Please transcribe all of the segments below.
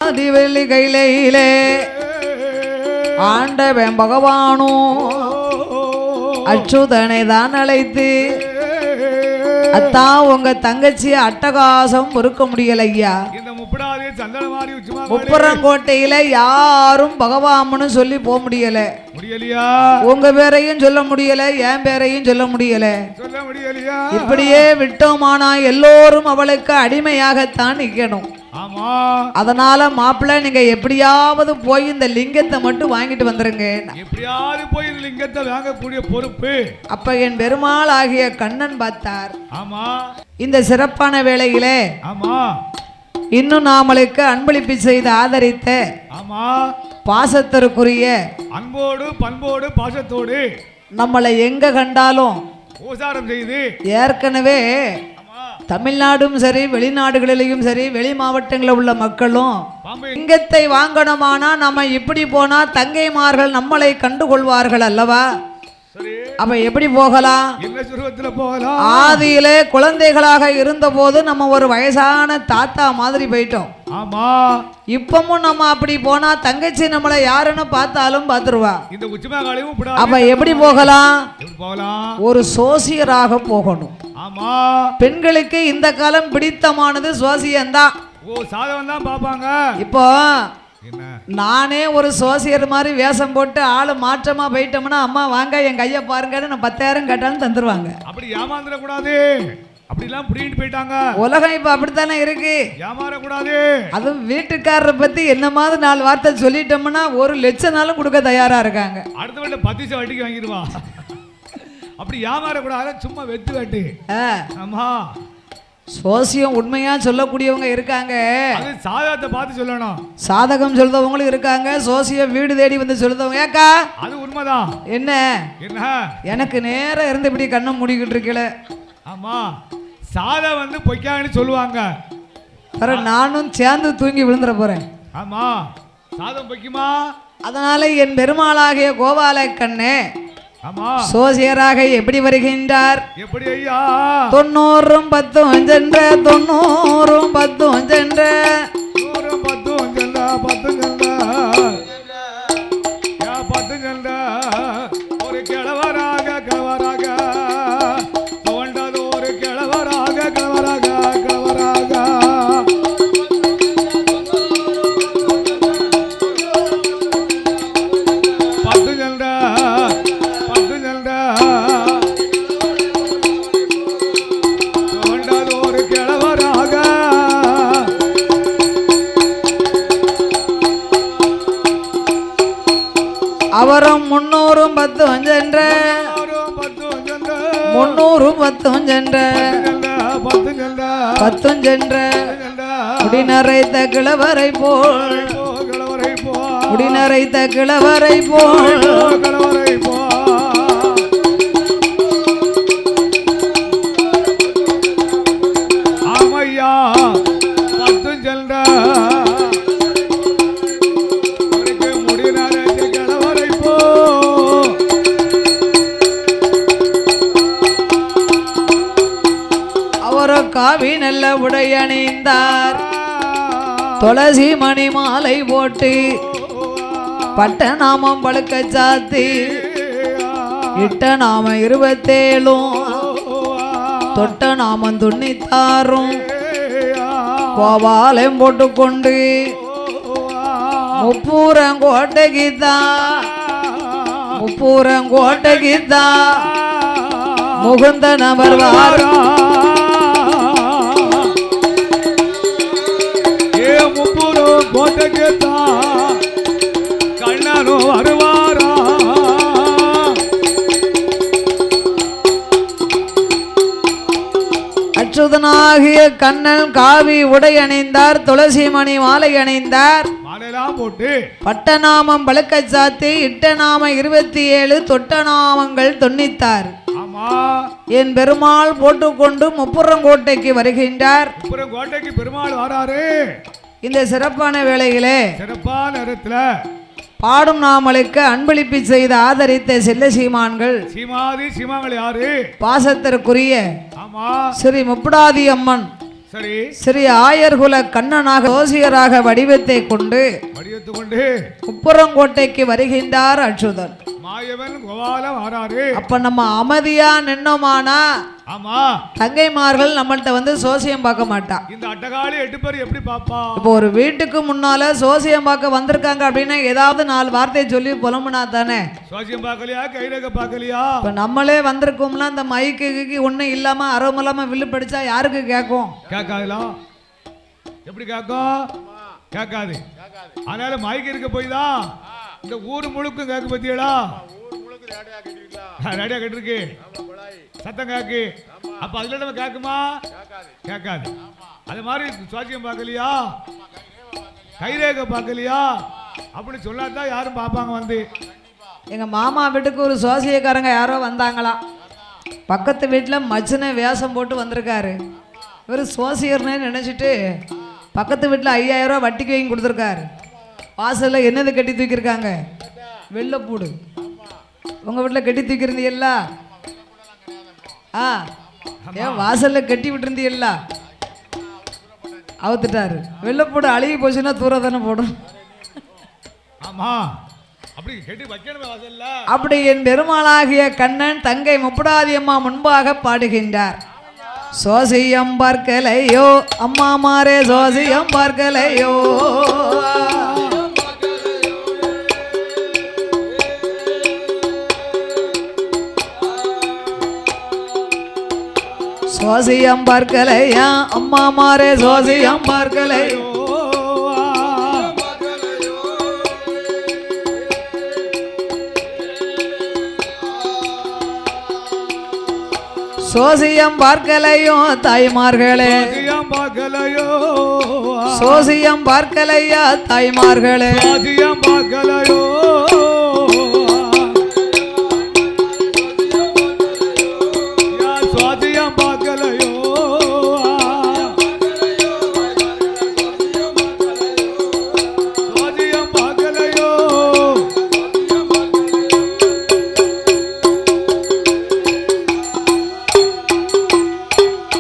அதிவெள்ளி கையிலே ஆண்டவன் பகவானும் அச்சுதனை தான் அழைத்து, அத்தா உங்க தங்கச்சி அட்டகாசம் பொறுக்க முடியல ஐயா. முப்புறங்கோட்டையில யாரும் பகவான்னு சொல்லி போக முடியல. உங்க பேரையும் சொல்ல முடியல, என் பேரையும் சொல்ல முடியல. இப்படியே விட்டோமானா எல்லோரும் அவளுக்கு அடிமையாகத்தான் நிக்கணும். அதனால மாப்பிள்ள நீங்க எப்படியாவது போய் இந்த லிங்கத்தை மட்டும் வாங்கிட்டு வந்துருங்க. எப்படியாவது போய் லிங்கத்தை வாங்கக்கூடிய பொறுப்பு அப்ப என் பெருமாள் ஆகிய கண்ணன் பார்த்தார். ஆமா, இந்த சிறப்பான வேளையிலே ஆமா இன்னும் நாமளுக்கு அன்பளிப்பு செய்து ஆதரித்த ஆமா பாசத்திற்குரிய அன்போடு பண்போடு பாசத்தோடு நம்மளை எங்க கண்டாலும் உபசாரம் செய்து ஏற்கனவே தமிழ்நாடும் சரி வெளிநாடுகளிலும் சரி வெளி மாவட்டங்களில் உள்ள மக்களும் லிங்கத்தை வாங்கணுமானா நம்ம இப்படி போனா தங்கைமார்கள் நம்மளை கண்டுகொள்வார்கள் அல்லவா? அப்ப எப்படி போகலாம்? ஆதியிலே குழந்தைகளாக இருந்த போது நம்ம ஒரு வயசான தாத்தா மாதிரி போயிட்டோம். ஆமா, இப்பமும் நம்ம அப்படி போனா தங்கச்சி நம்மளை யாருன்னு பார்த்தாலும் பார்த்துருவா. அப்ப எப்படி போகலாம்? ஒரு சோசியராக போகணும். ஆமா, பெண்களுக்கு இந்த காலம் பிடித்தமானது சோசியம்தான். இப்போ நானே ஒரு சோசியர் மாதிரி வேஷம் போட்டு ஆளு மாற்றமா போயிட்டோம்னா, அம்மா வாங்க என் கைய பாருங்கன்னு நான் 10,000 கேட்டாலும் தந்துருவாங்க. அப்படி ஏமாந்துட கூடாது. அப்படிலாம் புடிங்கிட்டு போயிட்டாங்க. உலகம் இப்ப அப்படித்தானே இருக்கு. ஏமாற கூடாது. அதுவும் வீட்டுக்காரரை பத்தி என்ன மாதிரி 4 வார்த்தை சொல்லிட்டோம்னா 1 லட்சம்னாலும் கொடுக்க தயாரா இருக்காங்க. அடுத்த வீட்டுல 10 வட்டிக்கு வாங்கிடுவா. அப்படி ஏமாற கூடாது. சும்மா வெத்து வெட்டு. ஆமா, சோசியம் உண்மையா சொல்லக்கூடியவங்க இருக்காங்க. அது சாதகத்தை பார்த்து சொல்லணும். சாதகம் சொல்றவங்களும் இருக்காங்க. சோசியம் வீடு தேடி வந்து சொல்றவங்க ஏக்கா அது உண்மைதான். என்ன என்ன எனக்கு நேரம் இருந்து இப்படி கண்ணை மூடிக்கிட்டு இருக்கல. ஆமா, சாதம் வந்து பொய்க்கான்னு சொல்லுவாங்க. நானும் சேர்ந்து தூங்கி விழுந்துட போறேன். ஆமா, சாதம் பொய்க்குமா? அதனால என் பெருமாளாகிய கோபால கண்ணே சோசியராக எப்படி வருகின்றார்? எப்படி ஐயா? 90 10 சென்ற 90 10 சென்ற 10 சென்ற 10 சென்ற 10 சென்ற ஒரு கிழவராக கிழவராக தோண்டது ஒரு கிழவராக கிழவராக கிழவராக 10 சென்ற அவரும் 300 10 சென்ற 300 10 சென்ற 10 சென்ற குடிநரைத்த கிழவரை போல் குடிநரைத்த கிழவரை போல் ஆமையா 10 சென்ற காவி நல்ல உடை அணிந்தார். துளசி மணி மாலை போட்டு பட்ட நாமம் பழுக்க சாத்தி இட்ட நாம 27 தொட்ட நாமம் 96 கோபாலம் போட்டுக்கொண்டு முப்பூரங்கோட்டைக்குத்தான் முகுந்த நபர் வாரா கண்ணனோ வருவாரா? அச்சுதனாகிய கண்ணன் காவி உடை அணிந்தார். துளசி மணி மாலை அணிந்தார். மாலையெல்லாம் போட்டு பட்டநாமம் பழுக்க சாத்தி இட்ட நாம 27 தொட்ட நாமங்கள் 96. என் பெருமாள் போட்டுக்கொண்டு முப்புறங்கோட்டைக்கு வருகின்றார். முப்புறங்கோட்டைக்கு பெருமாள் வராரு. இந்த சிறப்பான வேளையிலே சிறப்பான நேரத்துல பாடும் நாமளுக்கு அன்பளிப்பு செய்து ஆதரித்த செல்ல சீமான்கள் சீமாதி சீமான்கள் யாரு? பாசத்திற்குரிய ஆமா ஸ்ரீ முப்புடாதி அம்மன் சரி. ஸ்ரீ ஆயர்குல கண்ணனாக ஜோசியராக வடிவத்தை கொண்டு உப்புரங்கோட்டைக்கு வருகின்றார் அச்சுதன். மாயவன் கோபாலம் ஆறாரு. அப்ப நம்ம அமைதியா நின்னோமானா ஆமா தங்கைமார்கள் நம்மள்ட்ட வந்து சோசியம் பார்க்க மாட்டா. இந்த அட்டகாளி 8 பேர் எப்படி பாப்பா? இப்போ ஒரு வீட்டுக்கு முன்னால சோசியம் பார்க்க வந்திருக்காங்க அப்படின்னா ஏதாவது 4 வார்த்தையை சொல்லி புலம்புனா தானே. சோசியம் பார்க்கலையா, கைரேகை பார்க்கலையா? இப்ப நம்மளே வந்திருக்கோம்னா இந்த மைக்கு ஒன்றும் இல்லாம அறவும் இல்லாம வில்லு படிச்சா யாருக்கு கேட்கும்? கேட்காதுல. எப்படி கேட்கும்? கேட்காது. அதனால மைக்கு இருக்க போய் தான் இந்த ஊர் முழுக்கும் கேட்க பத்தியடா. ரேடியா கேட்டிருக்கு, சத்தம் கேக்கு. அப்ப அதுல நம்ம கேட்குமா? கேட்காது. அது மாதிரி சுவாசியம் பார்க்கலையா, கைரேகை பார்க்கலையா அப்படி சொல்லாதான் யாரும் பார்ப்பாங்க. வந்து எங்க மாமா வீட்டுக்கு ஒரு சோசியக்காரங்க யாரோ வந்தாங்களாம். பக்கத்து வீட்டில் மச்சின வேஷம் போட்டு வந்திருக்காரு. இவர் சோசியர்னு நினச்சிட்டு பக்கத்து வீட்டில் 5000 ரூபா வட்டிக்கு வாங்கி கொடுத்துருக்காரு. வாசலில் என்னது கட்டி தூக்கியிருக்காங்க? வெள்ளைப்பூடு. உங்கள் வீட்டில் கட்டி தூக்கியிருந்தீல்ல? ஏன் வாசலில் கட்டி விட்டுருந்தீல்ல? அவுத்துட்டாரு. வெள்ளைப்பூடு அழுகி போச்சுன்னா தூர தானே போடும். ஆமா அப்படி கட்டி வைக்கணுமே வாசல்ல. அப்படி என் பெருமாளாகிய கண்ணன் தங்கை முப்படாதி அம்மா முன்பாக பாடுகின்றார். சோசியம் பார்க்கலையோ அம்மா மாரே, சோசியம் பார்க்கலையோ. சோசியம் பார்க்கலையா அம்மா மாரே, சோசியம் பார்க்கலையோ. சோசியம் பார்க்கலையோ தாய்மார்களே, சோசியம் பார்க்கலையா தாய்மார்களே, சோசியம் பார்க்கலையோ. சோசியம் பார்க்கலையோ. சோசியம் பார்க்கலையோ.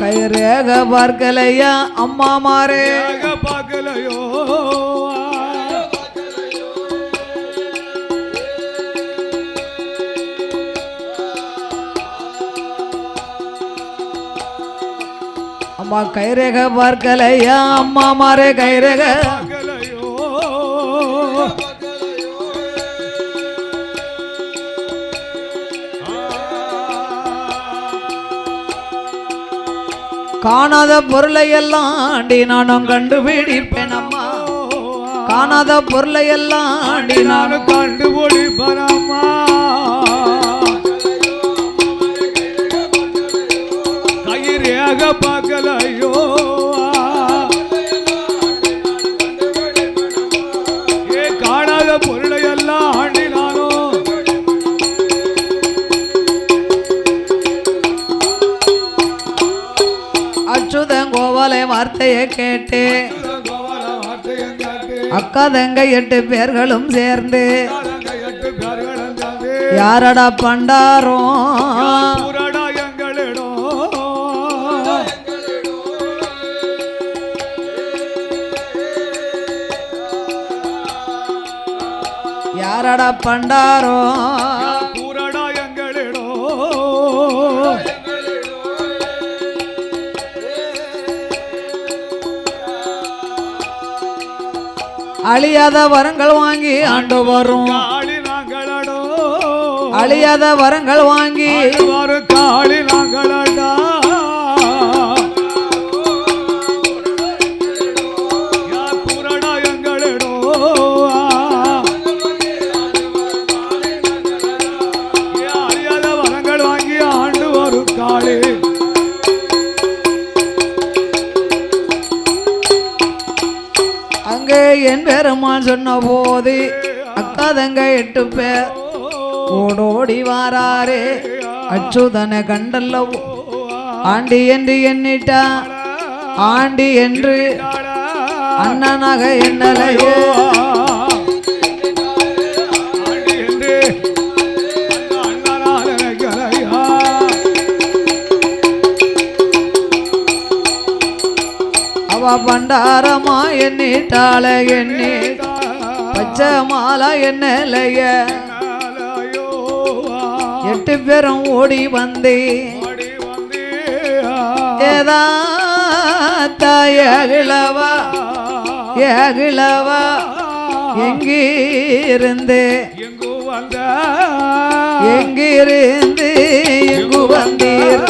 கைரேக பார்க்கலையா அம்மா மாரே, பார்க்கலையோ. அம்மா கைரேக பார்க்கலையா அம்மா மாரே, கைரேக பார்க்கலையோ. காணாத பொருளை எல்லாம் ஆண்டி நானும் கண்டுபிடிப்பேன் அம்மா. காணாத பொருளை எல்லாம் ஆண்டி நானும் கண்டுபிடிப்பேன் அம்மா. கைரேக பார்க்கலையோ. காணாத பொருளை எல்லாம் ஆண்டி நானும் அச்சுதன் கோவாலை வார்த்தையை கேட்டு அக்கா தங்க 8 பேர்களும் சேர்ந்து யாரடா பண்டாரோ யாரடா பண்டாரோ அழியாத வரங்கள் வாங்கி ஆண்டு வரும். அழியாத வரங்கள் வாங்கி காளி நாங்களடா. பூரடா எங்களிடோ. அழியாத வரங்கள் வாங்கி ஆண்டு வரும் காளி. அங்கே என் பெருமான் சொன்ன போது அக்கா தங்க 8 பேர் ஓடோடி வாராரே. அச்சுதனை கண்டல்லவோ ஆண்டி என்று எண்ணிட்டா. ஆண்டி என்று அண்ணனாக எண்ணலையோ. எண்ணிட்டாள எண்ணி பச்சை மாலை என்னலைய 8 பேரும் ஓடி வந்தே ஏதா தாயகிழவா ஏகிழவா எங்கிருந்து எங்கிருந்து எங்கு வந்தீர்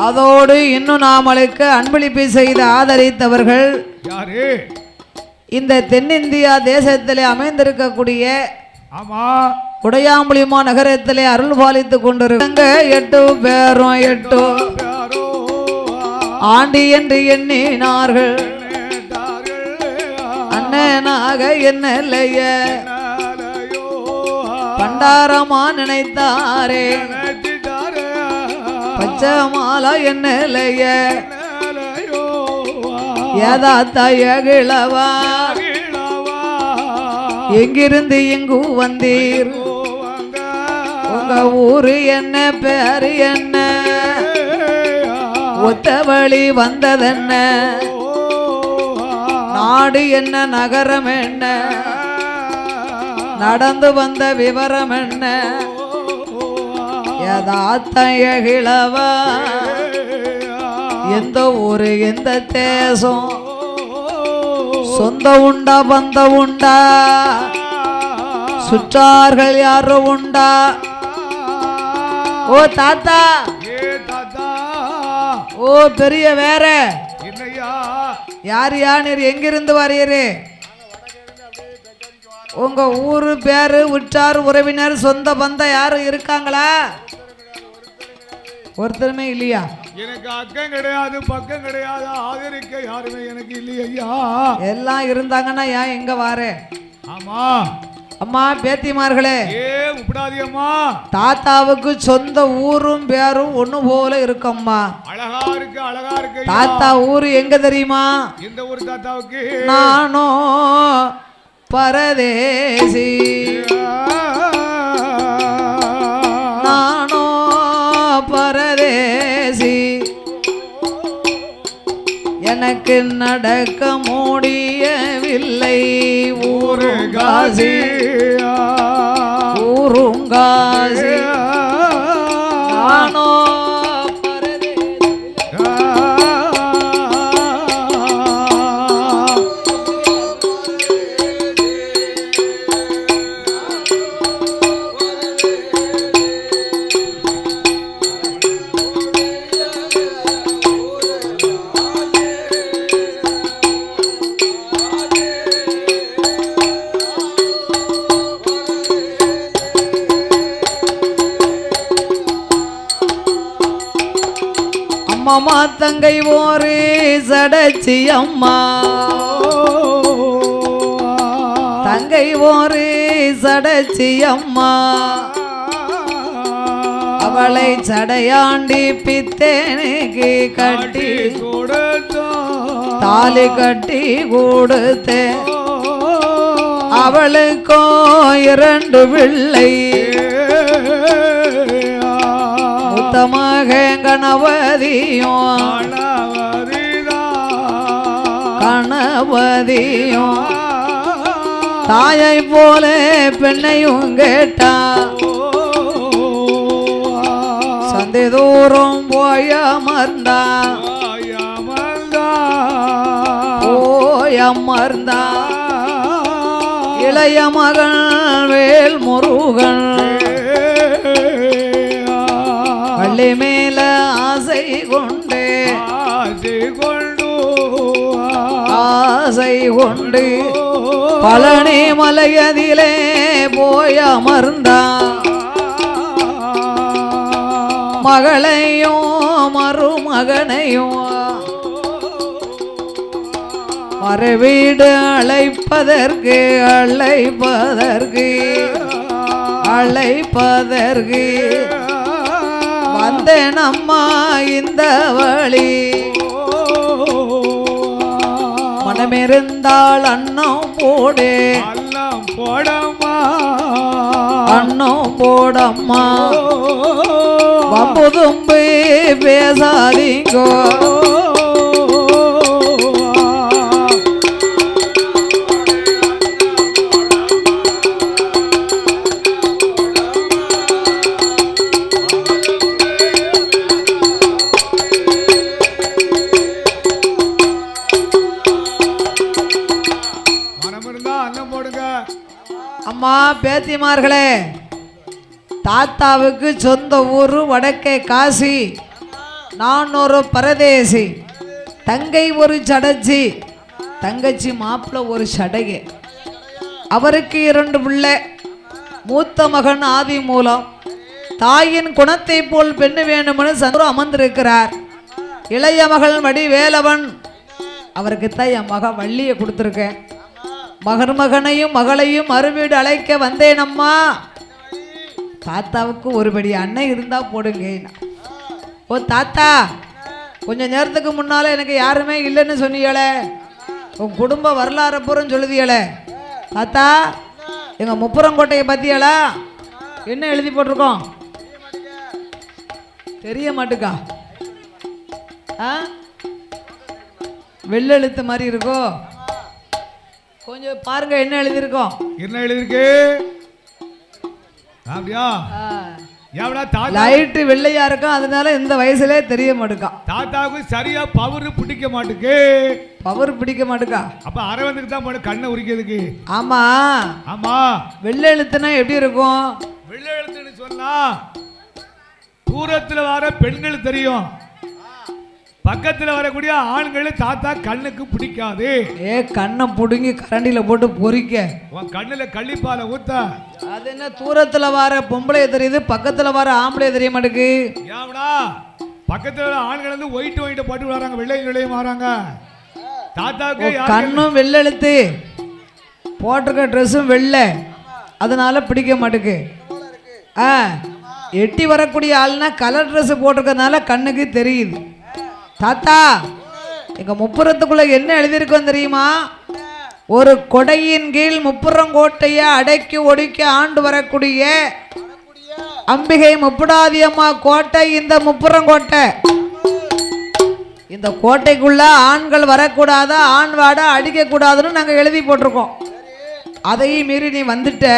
அதோடு இன்னும் நாமளுக்கு அன்பளிப்பு செய்து ஆதரித்தவர்கள் யாரு? இந்த தென்னிந்தியா தேசத்திலே அமைந்திருக்கக்கூடிய உடையாம்புலிமா நகரத்திலே அருள் பாலித்துக் கொண்டிருக்க 8 பேரும் 8 ஆண்டி என்று எண்ணினார்கள். அண்ணனாக என்னலைய பண்டாரமா நினைத்தாரே பச்சை மாலை என்னலைய ஏதாத்தாயகிழவா எங்கிருந்து எங்கு வந்தீர் உங்க ஊரு என்ன பேரு என்ன ஒத்த வழி வந்ததென்ன நாடு என்ன நகரம் என்ன நடந்து வந்த விவரம் என்ன ஏதாத்தாயகிழவா எந்த ஊரு எந்த தேசம் சொந்த உண்டா பந்த உண்டா சுற்றார்கள் யாரும் உண்டா ஓ தாத்தா ஓ பெரிய வேற யார் யார் எங்கிருந்து வரீரு உங்க ஊரு பேரு உற்றார் உறவினர் சொந்த பந்த யாரும் இருக்காங்களா ஒருத்தருமே இல்லையா எனக்கு அக்கம் கிடையாது பக்கம் கிடையாது ஆதரிக்க யாருமே எனக்கு இல்லையா எல்லாம் இருந்தாங்கன்னா ஏன் எங்க வாரு ஆமா அம்மா பேத்திமார்களே உப்படாதி அம்மா தாத்தாவுக்கு சொந்த ஊரும் பேரும் ஒண்ணு போல இருக்கம்மா அழகா இருக்கு தாத்தா ஊரு எங்க தெரியுமா இந்த ஊர் தாத்தாவுக்கு நானோ பரதேசி நானோ பரதேசி எனக்கு நடக்க முடியவில்லை ஊருங்காசி ஊருங்காசி நானோ அம்மா தங்கை ஓரு சடச்சி அம்மா தங்கை ஓரு சடச்சி அம்மா அவளை சடையாண்டி பித்தேனுக்கு கட்டி தாலி கட்டி கொடுத்தே அவளுக்கோ 2 பிள்ளை முத்தமாக கணபதியும் கணபதியும் தாயை போல பெண்ணையும் கேட்டா சந்தை தூரம் போயமர்ந்தா போயமர்ந்தா இளைய மகன் வேல் முருகன் பள்ளி மேல ஆசை கொண்டு ஆசை கொண்டு பழனி மலையதிலே போய் அமர்ந்தா மகளையும் மருமகனையும் மறுவீடு அழைப்பதற்கு அழைப்பதற்கு அழைப்பதற்கு வந்தேன் அம்மா இந்த வழி மனமிருந்தால் அன்னம் போடு அன்னம் போடம்மா அன்னம் போடம்மா வம்புதும்பு பேசாதீங்கோ அம்மா பேத்திமார்களே, தாத்தாவுக்கு சொந்த ஊர் வடக்கே காசி, நான் ஒரு பரதேசி, தங்கை ஒரு சடச்சி, தங்கச்சி மாப்பிள்ள ஒரு சடகை. அவருக்கு 2 பிள்ளை. மூத்த மகன் ஆதி மூலம், தாயின் குணத்தை போல் பெண்ணு வேண்டுமென சந்திர அமர்ந்திருக்கிறார். இளைய மகள் வடி வேலவன், அவருக்கு தான் என் மக வள்ளியை கொடுத்துருக்கேன். மகனையும் மகளையும் மறுவீடு அழைக்க வந்தேனம்மா. தாத்தாவுக்கு ஒருபடி அண்ணன் இருந்தா போடுங்க. ஓ தாத்தா, கொஞ்ச நேரத்துக்கு முன்னால எனக்கு யாருமே இல்லைன்னு சொன்னீங்களே, உன் குடும்ப வரலாறு பூரம் சொல்லுதியளே. தாத்தா, எங்க முப்புறங்கோட்டையை பத்தியளா? என்ன எழுதி போட்டிருக்கோம்? தெரிய மாட்டுக்கா? வெள்ளெழுத்து மாதிரி இருக்கோ? கொஞ்சம் பாருங்க, என்ன எழுதிருக்கோம்? என்ன எழுதிருக்கு? அப்படியா? லைட் வெள்ளையா இருக்கும், அதனால இந்த வயசுல தெரிய மாட்டுக்கா. தாத்தாவுக்கு சரியா பவர் பிடிக்க மாட்டுக்கு. பவர் பிடிக்க மாட்டுக்கா? அப்ப அரவந்துக்கு தான் போன கண்ணை உரிக்கிறதுக்கு. ஆமா ஆமா. வெள்ளை எழுத்துனா எப்படி இருக்கும்? வெள்ளை எழுத்துன்னு சொன்னா தூரத்துல வர பெண்கள் தெரியும், பக்கத்துல வரக்கூடிய ஆண்கள் தாத்தா கண்ணுக்கு பிடிக்காது. கண்ணை புடுங்கி கரண்டில போட்டு பொறிக்க, உன் கண்ணுல கள்ளிப்பால ஊத்த. அது என்ன தூரத்துல வர பொம்பளைய தெரியுது, பக்கத்துல வர ஆம்பளைய தெரிய மாட்டேங்குது? ஏவடா, பக்கத்துல ஆண்கள் வந்து ஒயிட் போட்டு வராங்க, வெள்ளையும் வராங்க. தாத்தாக்கு கண்ணும் வெள்ளை எழுத்து, போட்டிருக்க ட்ரெஸ்ஸும் வெள்ளை, அதனால பிடிக்க மாட்டேங்குது. எட்டி வரக்கூடிய ஆள்னா கலர் ட்ரெஸ் போட்டிருக்கிறதுனால கண்ணுக்கு தெரியுது. தாத்தா, எங்க முப்புறத்துக்குள்ள என்ன எழுதியிருக்கோம் தெரியுமா? ஒரு கொடையின் கீழ் முப்புறங்கோட்டையை அடக்கி ஒடுக்கி ஆண்டு வரக்கூடிய அம்பிகை முப்புடாதி அம்மா கோட்டை இந்த முப்புறங்கோட்டை. இந்த கோட்டைக்குள்ள ஆண்கள் வரக்கூடாது, ஆண் வாட அடிக்க கூடாதுன்னு நாங்க எழுதி போட்டிருக்கோம். அதையும் மீறி நீ வந்துட்ட,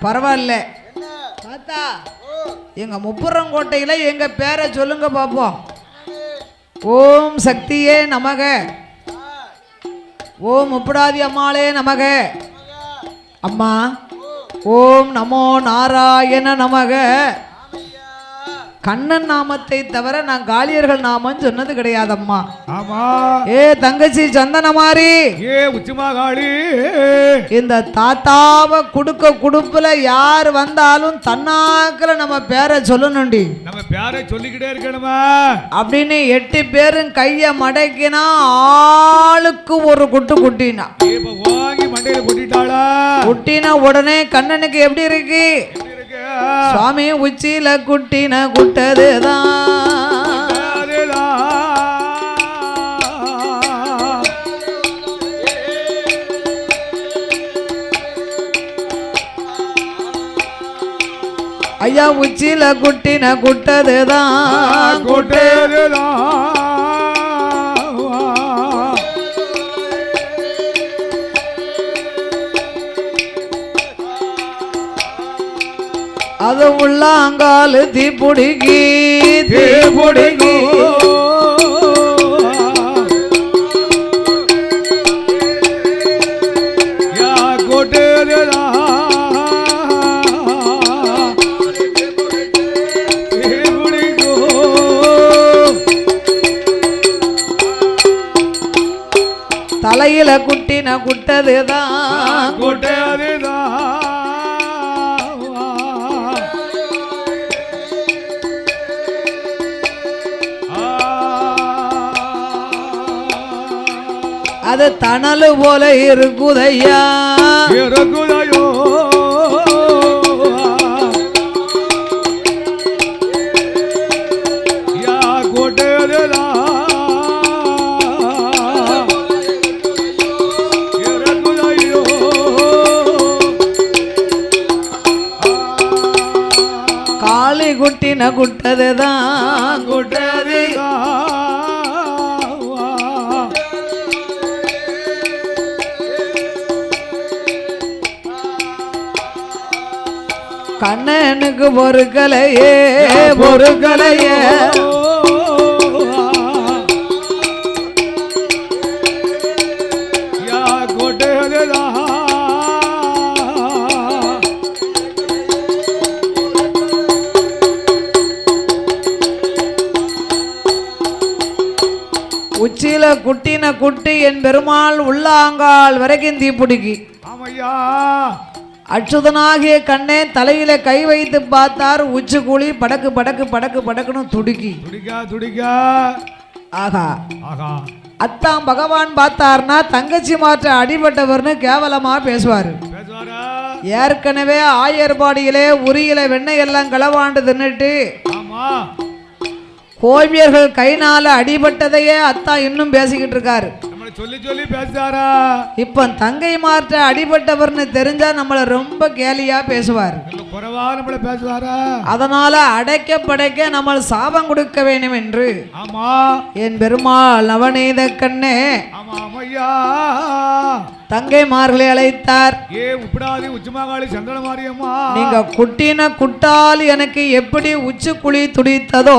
பரவாயில்ல. தாத்தா, எங்க முப்புறங்கோட்டையில எங்க பேரை சொல்லுங்க பாப்போம். ஓம் சக்தியே நமக, ஓம் முப்புடாதி அம்மாளே நமக. அம்மா, ஓம் நமோ நாராயண நமக. கண்ணன் நாமத்தை தவிர நான் காளியர்கள் நாமம் சொன்னது கிடையாதம்மா. ஆமா. தங்கச்சி சந்தனமாரி, உச்சிமாகாளி, இந்த தாத்தாவை குடுப்புல யார் வந்தாலும் தன்னாக்கல நம்ம பேரை சொல்லணும்டி. நம்ம பேரை சொல்லிக்கிட்டே இருக்கணுமா அப்படின்னு 8 பேரும் கைய மடக்கினா ஆளுக்கு ஒரு குட்டு குட்டினா. வாங்கி மண்டையில கொட்டிட்டாளா? குட்டினா உடனே கண்ணனுக்கு எப்படி இருக்கு? சுவாமி உச்சியில குட்டின குட்டதுதான். ஐயா, உச்சியில குட்டின குட்டதுதான், குட்டதுதான். அது உள்ளாங்காலு தீப்புடிக்கி தலையில குட்டின குட்டதுதான், குட்டதுதான். அது தணலு போல இருக்குதையா, இருக்குதையோ. கண்ணனுக்கு பொறுக்கலையே பொறுக்கலையே உச்சியில குட்டின குட்டி என் பெருமாள் உள்ளாங்கால் வரைக்கும் தீப்பிடிக்கி அச்சுதனாகிய கண்ணே தலையில கை வைத்து பார்த்தார். உச்சி கூலி படக்கு படக்கு படக்கு படக்குன்னு துடிக்கி துடிக்கா. ஆகா ஆகா. அத்தான் பகவான் பார்த்தார்னா தங்கச்சி மாற்ற அடிபட்டவர்னு கேவலமா பேசுவாரு. ஏற்கனவே ஆயர்பாடியிலே உரியில வெண்ணெய் எல்லாம் களவாண்டு தின்னுட்டு கோவியர்கள் கைனால அடிபட்டதையே அத்தா இன்னும் பேசிக்கிட்டு இருக்காரு. சொல்லி சொல்லி பேசுறாரா? இப்ப தங்கை மாற்ற அடிபட்டவர்னு தெரிஞ்சா நம்மள ரொம்ப கேலியா பேசுவார். நம்மள பேசுவாரா? அதனால அடைக்க படைக்க நம்ம சாபம் கொடுக்க வேண்டும் என்று ஆமா என் பெருமாள் நவநீத கண்ணே தங்கைமார்களை அழைத்தார். ஏ உப்படாதி உச்சமாகாளி சந்திர மாரியம்மா, நீங்க குட்டின குட்டால் எனக்கு எப்படி உச்சி குழி துடித்ததோ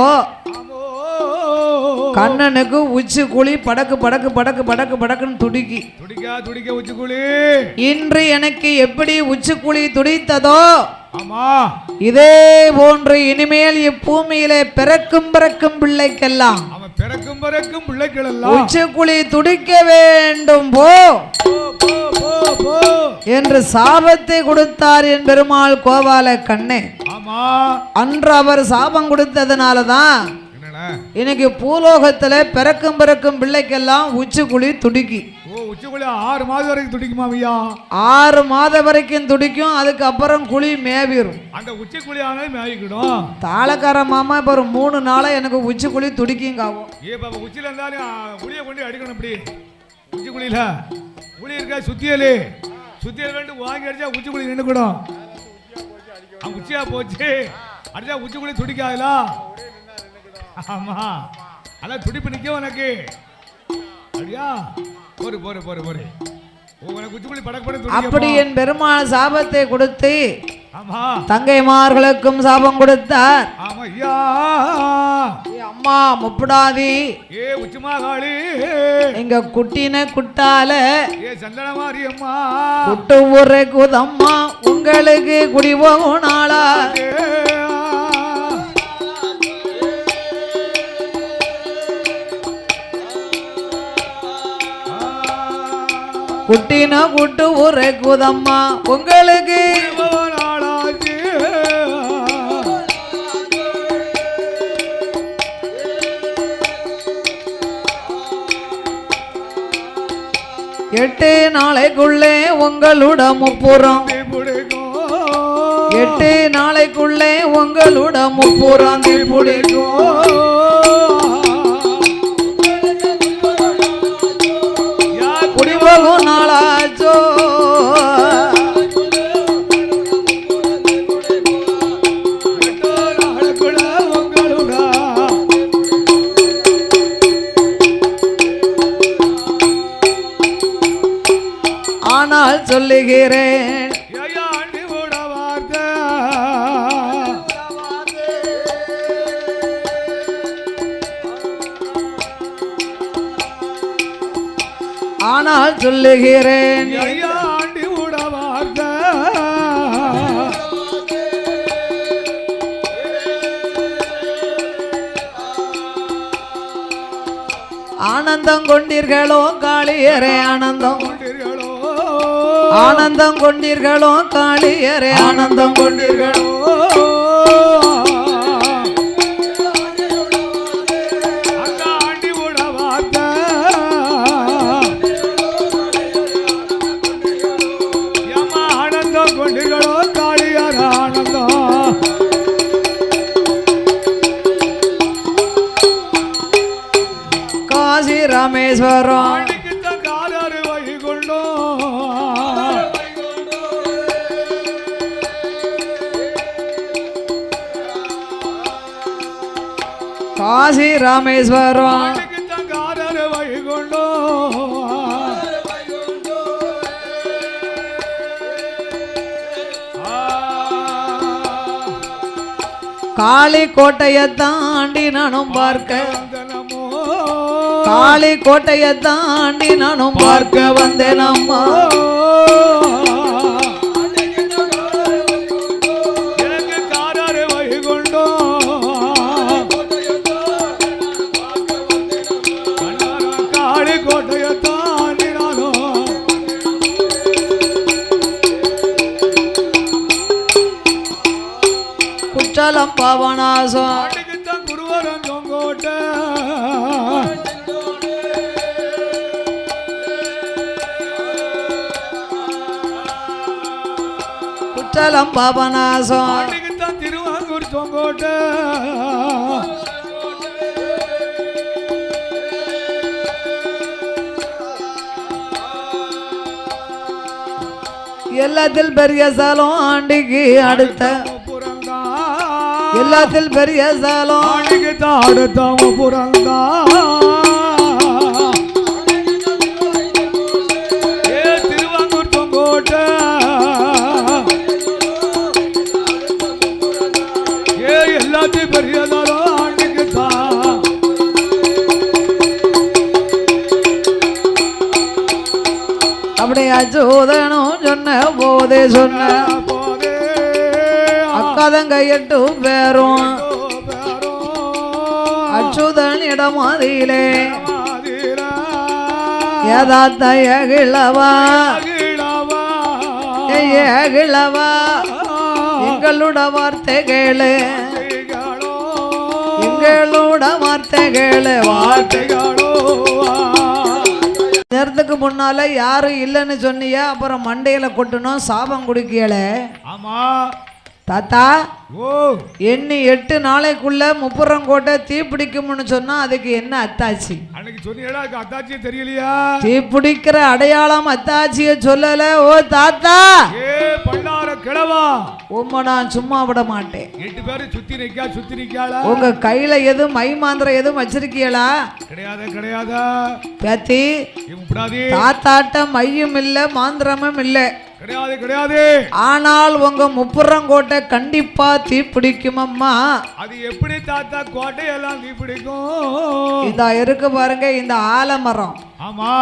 கண்ணனுக்கு உச்சி குழி படக்கு படக்கு படக்கு படக்கு படக்குன்னு துடிக்கி துடிக்க உச்சி குழி இன்று எனக்கு எப்படி உச்சி குழி துடித்ததோ இதே போன்று இனிமேல் இப்பூமியிலே பிறக்கும் பிள்ளைக்கெல்லாம் உச்சி குழி துடிக்க வேண்டும் போ என்று சாபத்தை கொடுத்தார் என் பெருமாள் கோபால கண்ணே. அன்று அவர் சாபம் கொடுத்ததுனாலதான் இன்னைக்கு பூலோகத்துல பிறக்கும் பிள்ளைக்கெல்லாம் உச்சி குழி துடிக்கி. உச்சி குழி 6 மாதம் வரைக்கும் துடிக்குமா ஐயா? 6 மாதம் வரைக்கும் துடிக்கும். அதுக்கப்புறம் குழி மேவிரும். அந்த உச்சி குழி ஆனாலும் மேவிக்கிடும். தாளக்கார மாமா இப்ப ஒரு 3 நாளா எனக்கு உச்சி குழி துடிக்குங்காவும். உச்சில இருந்தாலும் குழிய கொண்டு அடிக்கணும். இப்படி உச்சி குழியில குழி இருக்கா சுத்தியல் வேண்டு வாங்கி அடிச்சா உச்சி குழி நின்றுக்கூடும். உச்சியா போச்சு அடிச்சா உச்சி குழி துடிக்காதுல. ஆமா அதான் துடிப்பு நிக்க உனக்கு. அப்படியா? போரு போரு போரு போரு அப்படி என் பெருமாள் சாபத்தை கொடுத்து தங்கைமார்களுக்கும் சாபம் கொடுத்தார். அம்மா முப்படாதி எங்க குட்டின குட்டால குட்டு ஊரை குதம்மா உங்களுக்கு குடி போகும் நாளா குட்டின குட்டு ஊரை குதம்மா உங்களுக்கு எட்டு நாளைக்குள்ளே உங்களோட முப்புறம் 8 நாளைக்குள்ளே உங்களோட முப்புறம் பிடிக்கும். குடிபோகும் நாளாச்சோ ஆனால் சொல்லுகிறேன் ஆனால் சொல்லுகிறேன் ஆனந்தம் கொண்டீர்களோ காளியரே ஆனந்தம் ஆனந்தம் கொண்டீர்களோ காளியரே ஆனந்தம் கொண்டீர்களோ காசி ராமேஸ்வரம் காசி ராமேஸ்வரம் காளி கோட்டையை தாண்டி நானும் பார்க்க வந்தனமோ காளி கோட்டையை தாண்டி நானும் பார்க்க வந்தேன் அம்மா. எனக்கு காரரை வைகுண்டோ காளி கோட்டையை தாண்டி நானும் குற்றாலம் பாவனாசம் ஆட்டுக்குத்தான் குருவரம் தொங்கோட்டை குற்றாலம் பாபநாசம் ஆட்டுக்குத்தான் திருவாங்கூர் தொங்கோட்டை எல்லாத்தில் பெரிய சாலம் ஆண்டிக்கு அடுத்த புறந்தா எல்லாத்தில் பெரிய சாலம் ஆட்டுக்குத்தான் அடுத்த புறந்தா திருவாங்கூர் தொங்கோட்டை எல்லாத்தையும் பெரியதாரோ ஆண்டுக்குத்தான் அப்படியே அச்சோதனும் சொன்ன போதே சொன்ன போதே அக்காதன் கையட்டு பேரும் அச்சுதன் இடமாதியிலே ஏதாத்த ஏகிழவா ஏகிழவா எங்களோட வார்த்தை கேளு எங்களோட வார்த்தை கேளு வார்த்தைகளோ நேரத்துக்கு முன்னால யாரும் இல்லைன்னு சொன்னியா அப்புறம் மண்டையில கொட்டணும் சாபம் குடிக்கல ஆமா தாத்தா ஓ எண்ணி 8 நாளைக்குள்ள முப்புறங்கோட்டை தீ பிடிக்கும்னு சொன்னா அதுக்கு என்ன அத்தாச்சி அன்னைக்கு சொன்னீங்களா அதுக்கு அத்தாச்சியே தெரியலையா தீ பிடிக்கிற அடையாளம் அத்தாச்சிய சொல்லல. ஓ தாத்தா ஏ பண்டார கிழவா உம்மை நான் சும்மா விட மாட்டேன். 8 பேரும் சுத்தி நிக்காளா உங்க கையில எதுவும் மை மாந்திரம் எதுவும் வச்சிருக்கீங்களா? கிடையாது பேத்தி தாத்தாட்ட மையும் இல்ல மாந்திரமும் இல்ல கிடையாது. ஆனால் உங்க முப்புறங்கோட்டை கண்டிப்பா தீ பிடிக்கும் அம்மா. அது எப்படி தாத்தா கோட்டை எல்லாம் தீ பிடிக்கும்? இதா இருக்கு பாருங்க இந்த ஆலமரம். ஆமா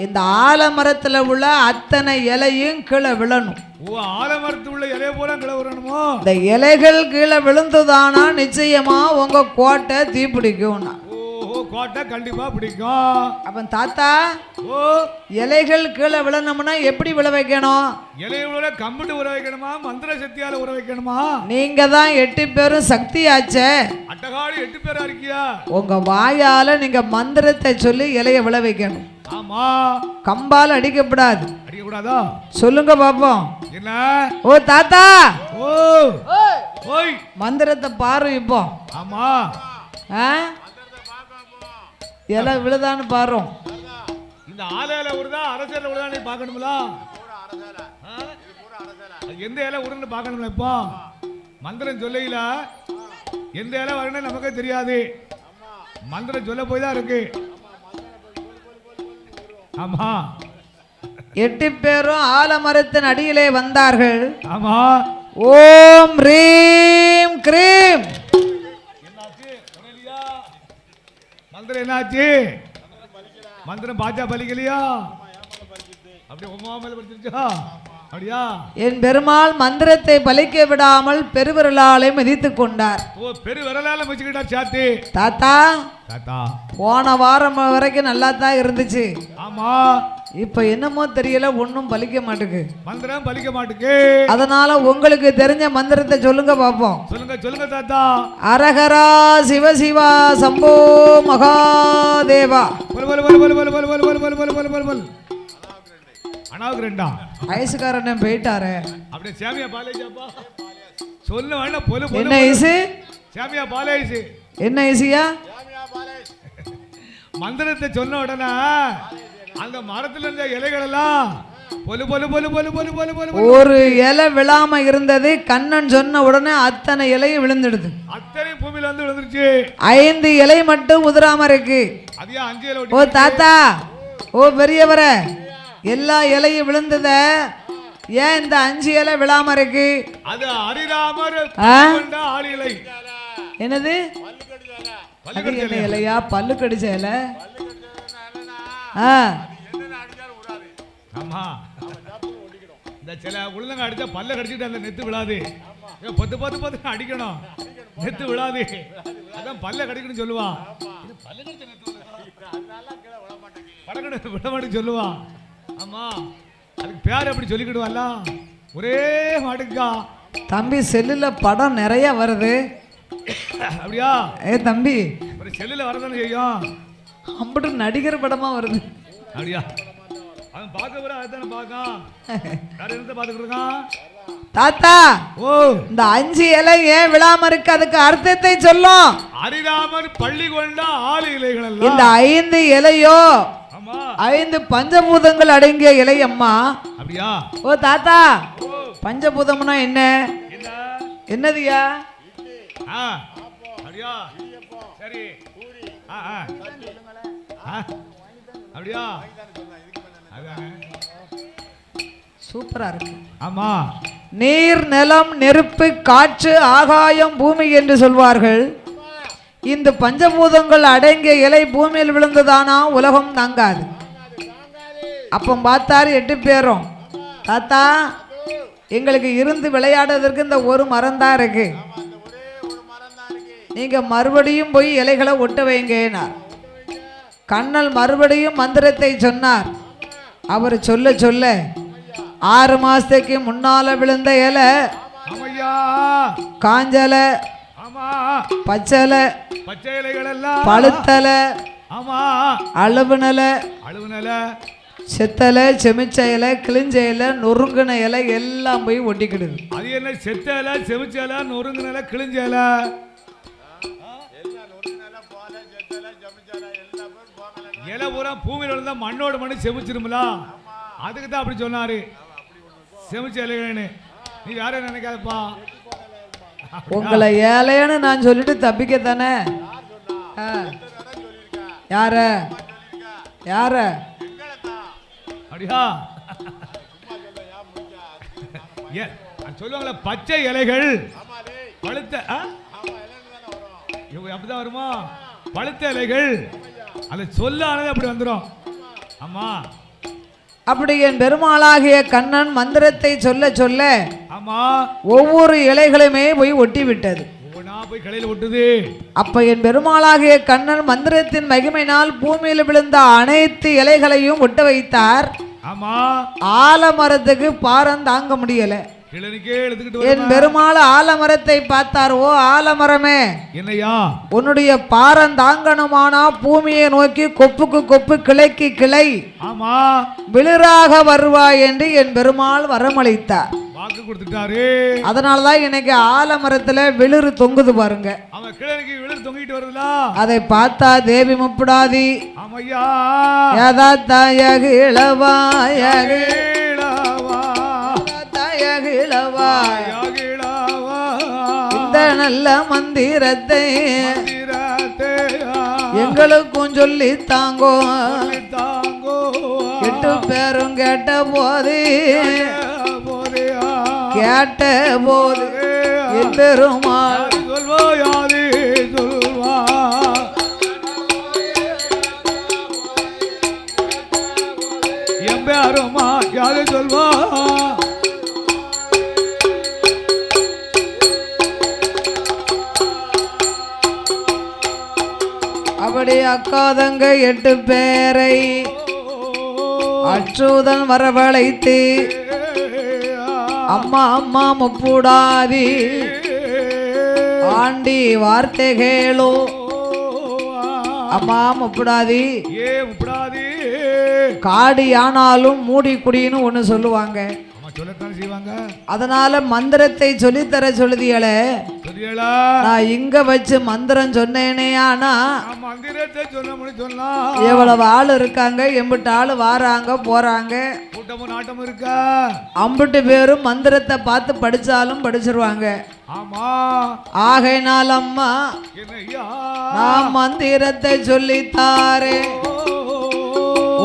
இந்த ஆலமரத்துல உள்ள அத்தனை இலையும் கீழே விழணும். ஓ ஆலமரத்துல உள்ள இலைய பூரா கீழே விழணுமோ? இந்த இலைகள் கீழே விழுந்துதானா நிச்சயமா உங்க கோட்டை தீ பிடிக்கும். ஓ கோட்டை கண்டிப்பா பிடிக்கும். அப்ப தாத்தா ஓ இலைகள் கீழே விழணும்னா எப்படி விழ வைக்கணும்? இலையோட கம்பிட்டு உற வைக்கணுமா மந்திர சக்தியால உற வைக்கணுமா? நீங்க தான் 8 பேரும் சக்தி ஆச்சே. அட்டகாடி 8 பேரா இருக்கியா? உங்க வாயால நீங்க மந்திரத்தை சொல்லி இலைய விழ வைக்கணும். ஆமா கம்பால அடிக்கப்படாது. அடிக்கக்கூடாதா? சொல்லுங்க பாப்போம். என்ன? ஓ தாத்தா ஓ ஓய் மந்திரத்தை பாரு இப்போ. ஆமா இலை விழுதான்னு பாரு. இந்த ஆலையில உருதா அரசியல உருதா நீ பார்க்கணும்ல? எந்த இலை உருன்னு பார்க்கணும்ல? இப்போ மந்திரம் சொல்லையில எந்த இலை வரணும் நமக்கே தெரியாது. மந்திரம் சொல்ல போய் தான் இருக்கு. ஆமா 8 பேரும் ஆலமரத்தின் அடியிலே வந்தார்கள். ஆமா ஓம் ரீம் கிரீம். மந்திரம் என்னாச்சு? மந்திரம் பாஜா பலிக்கலையா? அப்படியே உமா மேல படிச்சிருச்சா? அப்படியா? என் பெருமாள் மந்திரத்தை பலிக்க விடாமல் பெருவிரலாலே மிதித்துக் கொண்டார். ஓ பெருவிரலால மிதிச்சுக்கிட்டார் சாத்தி. தாத்தா தாத்தா போன வாரம் வரைக்கும் நல்லா தான் இருந்துச்சு. ஆமா இப்ப என்னமோ தெரியல ஒன்னும் பலிக்க மாட்டுக்கு. மந்திரம் பலிக்க மாட்டுக்கு. அதனால உங்களுக்கு தெரிஞ்ச மந்திரத்தை சொல்லுங்க பாப்போம். சொல்லுங்க தாத்தா. அரஹரா சிவசிவா சம்போ மகாதேவா. அனாவுக்கு ரெண்டா ஐசுக்காரன் போயிட்டாரு. அப்படியே சாமியா பாலேஜாப்பா சொல்ல வேணா பொலு என்ன ஐசு? சாமியா பாலேஜ் என்ன ஐசியா? மந்திரத்தை சொன்ன உடனே அந்த மரத்துல இருந்த இலைகள் எல்லாம் பொலு பொலு பொலு பொலு பொலு பொலு பொலு ஒரு இலை விழாம இருந்தது. கண்ணன் சொன்ன உடனே அத்தனை இலையும் விழுந்துடுது. அத்தனை பூமியில வந்து விழுந்துருச்சு. 5 இலை மட்டும் உதிராம இருக்கு. அதையா 5 இலை. ஓ தாத்தா ஓ பெரியவர எல்லா இலையும் விழுந்தத ஏன் இந்த 5 இலை விழாம இருக்கு? அது ஹரிராமர் ஆளிலை என்னது அது என்ன இலையா? பல்லு கடிச்ச இலை. ஆமா, இந்த சில உளுந்தங்க அடிச்சா பல்ல கடிச்சிட்டு அந்த நெத்து விழாது. பத்து பத்து பத்து அடிக்கணும், நெத்து விழாது. அதான் பல்ல கடிக்கணும்னு சொல்லுவான். விட மாட்டேன்னு சொல்லுவான். ஆமா, அதுக்கு பேர் அப்படி சொல்லிக்கிடுவான்ல. ஒரே மாட்டுக்கா தம்பி செல்லுல படம் நிறைய வருது. அப்படியா? தம்பி ஒரு செல்லுல வரதானே செய்யும். அம்பட்டு நடிகர் படமா வருது. அப்படியா? அவன் பார்க்க வர அதுதானே பார்க்கான். வேற என்ன பார்த்துக்கிட்டு இருக்கான்? தாத்தா, ஓ, இந்த 5 இலை ஏன் விழாம இருக்கு? அதுக்கு அர்த்தத்தை சொல்லும். அரிராமர் பள்ளி கொண்ட 6 இலைகள் எல்லாம். இந்த 5 இலையோ 5 பஞ்சபூதங்கள் அடங்கிய இலை அம்மா. அப்படியா? ஓ தாத்தா, பஞ்சபூதம்னா என்ன? என்னதுயா? அப்படியா? சரி. அப்படியா? சூப்பரா இருக்கு. ஆமா, நீர், நிலம், நெருப்பு, காற்று, ஆகாயம், பூமி என்று சொல்வார்கள். இந்த பஞ்சபூதங்கள் அடங்கிய இலை பூமியில் விழுந்ததானா உலகம் தாங்காது. அப்போ பார்த்தாரு 8 பேரும், தாத்தா எங்களுக்கு இருந்து விளையாடுறதுக்கு இந்த ஒரு மரம் தான் இருக்கு, நீங்க மறுபடியும் போய் இலைகளை ஒட்ட வைங்கன்னார். கண்ணல் மறுபடியும் மந்திரத்தை சொன்னார். அவர் சொல்ல சொல்ல 6 மாசத்துக்கு முன்னால விழுந்த இலை காஞ்சல, பச்சலை, பச்சை இலைகள் எல்லாம் பழுத்தல, அழுவுனல, செத்தலை, செமிச்ச இலை, கிழிஞ்ச இலை, நொறுங்கின இலை எல்லாம் போய் ஒட்டிக்கிடுது. அது என்ன செத்த இலை, செமிச்ச இலை, நொறுங்கின இலை, கிழிஞ்ச இலை? இலை பூரா பூமியில விழுந்தா மண்ணோடு மண்ணு செமிச்சிருமில, அதுக்கு தான் அப்படி சொன்னாரு செமிச்ச இலைகள்னு. நீ யார நினைக்காதப்பா. உங்களை ஏழைன்னு நான் சொல்லிட்டு தப்பிக்க தானே. யார யார? அப்படியா? சொல்லுவாங்களே பச்சை இலைகள் பழுத்த, அப்படிதான் வருமா? பழுத்த இலைகள் அதை சொல்லானது அப்படி வந்துடும். ஆமா, அப்படி என் பெருமாளாகிய கண்ணன் மந்திரத்தை சொல்ல சொல்ல ஆமா ஒவ்வொரு இலைகளுமே போய் ஒட்டி விட்டது. போய் கலையில ஒட்டுது. அப்ப என் பெருமாளாகிய கண்ணன் மந்திரத்தின் மகிமையினால் பூமியில் விழுந்த அனைத்து இலைகளையும் ஒட்ட வைத்தார். ஆமா, ஆலமரத்துக்கு பாரம் தாங்க முடியல. என் பெருமாள் ஆலமரத்தை பார்த்தார். ஓ ஆலமரமே, என்னையா உன்னுடைய பாரம் தாங்கணுமானா பூமியை நோக்கி கொப்புக்கு கொப்பு, கிளைக்கு கிளை, ஆமா விளிராக வருவாய் என்று என் பெருமாள் வரமளித்தார். வாக்கு கொடுத்துட்டாரு. அதனாலதான் இன்னைக்கு ஆலமரத்துல விளிறு தொங்குது பாருங்க. அவன் கிளைக்கு விளிறு தொங்கிட்டு வருதுல, அதை பார்த்தா தேவி முப்படாதி. ஆமையா, யதா தயகிழவா இந்த நல்ல மந்திரத்தை எங்களுக்கும் சொல்லி தாங்கோ. 8 பேரும் கேட்ட போது என் பெருமாள் யாரு சொல்வா? அப்படி அக்காதங்க 8 பேரை அச்சுதன் வரவழைத்து அம்மா அம்மா முப்புடாதி ஆண்டி வார்த்தை கேளோ. அம்மா முப்புடாதி, காடி ஆனாலும் மூடி குடின்னு ஒண்ணு சொல்லுவாங்க. அதனால மந்திரத்தை சொல்லித்தர சொல்லுதியல. நான் இங்க வச்சு மந்திரம் சொன்னேனே, ஆனா எவ்வளவு ஆள் இருக்காங்க, எம்பிட்டு ஆள் வாராங்க போறாங்க, அம்பிட்டு பேரும் மந்திரத்தை பார்த்து படிச்சாலும் படிச்சிருவாங்க. ஆகையினால் அம்மா நான் மந்திரத்தை சொல்லித்தாரே,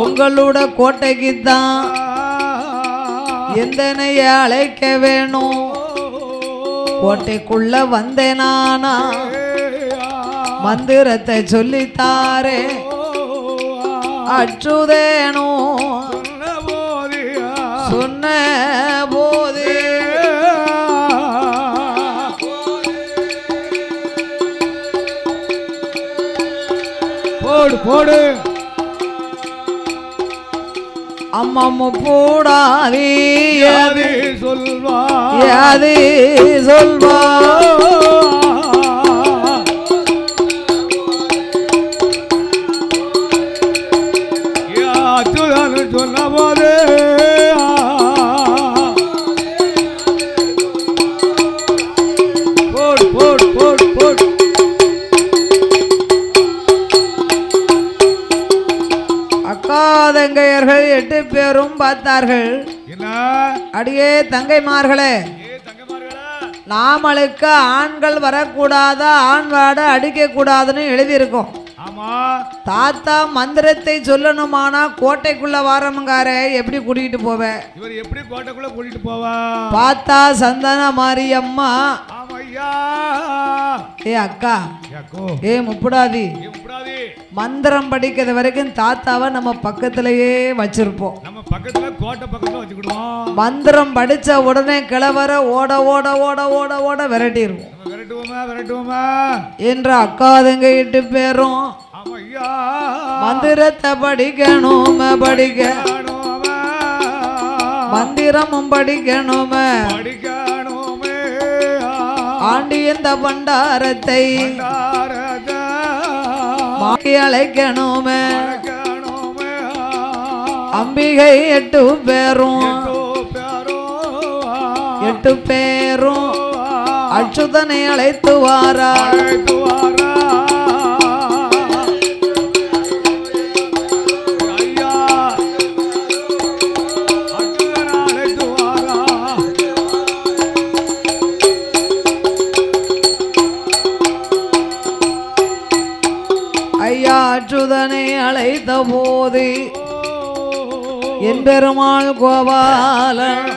உங்களோட கோட்டைக்குத்தான் எந்தனைய அழைக்க வேணும். கோட்டைக்குள்ள வந்தேனானா மந்திரத்தை சொல்லித்தாரே அச்சுதேனோ சொன்ன போது போடு போடு அம்மம்மு போடாதே அது சொல்வா அது சொல்வா அச்சுதான் சொன்ன போது போடு போடு போடு போடு அக்கா தங்கையர்கள் 8 பேரும் பார்த்தார்கள். என்ன அடியே தங்கைமார்களே, நாமளுக்கு ஆண்கள் வரக்கூடாதா, ஆண் வாட அடிக்க கூடாதுன்னு எழுதியிருக்கோம். ஆமா, தாத்தா மந்திரத்தை சொல்லணுமானா கோட்டைக்குள்ள வாரமுங்காரே எப்படி கூட்டிகிட்டு போவேன்? இவர் எப்படி கோட்டைக்குள்ள கூட்டிட்டு போவா? பார்த்தா சந்தன மாரியம்மா. ஆமையா ஏ அக்கா, யாக்கோ ஏ முப்புடாதி, ஏ முப்புடாதி, மந்திரம் படிக்கிறது வரைக்கும் தாத்தாவை நம்ம பக்கத்திலேயே வச்சிருப்போம். நம்ம பக்கத்துல கோட்டை பக்கத்துல வச்சுக்கிடுவோம். மந்திரம் படிச்ச உடனே கிளவர ஓட ஓட ஓட ஓட ஓட விரட்டிடுவோம். விரட்டுவோமா விரட்டுவோமா என்ற அக்கா தங்க 8 பேரும் ஆமையா மந்திரத்தை படிக்கணும் படிக்க, மந்திரமும் படிக்கணுமே படிக்கணுமே. ஆண்டி இந்த பண்டாரத்தை மாடி அழைக்கணுமே. அம்பிகை 8 பேரும் 8 பேரும் அச்சுதனை அழைத்து வாரா. ஐயா அச்சுதனை அழைத்த போது என் பெருமாள் கோபாலன்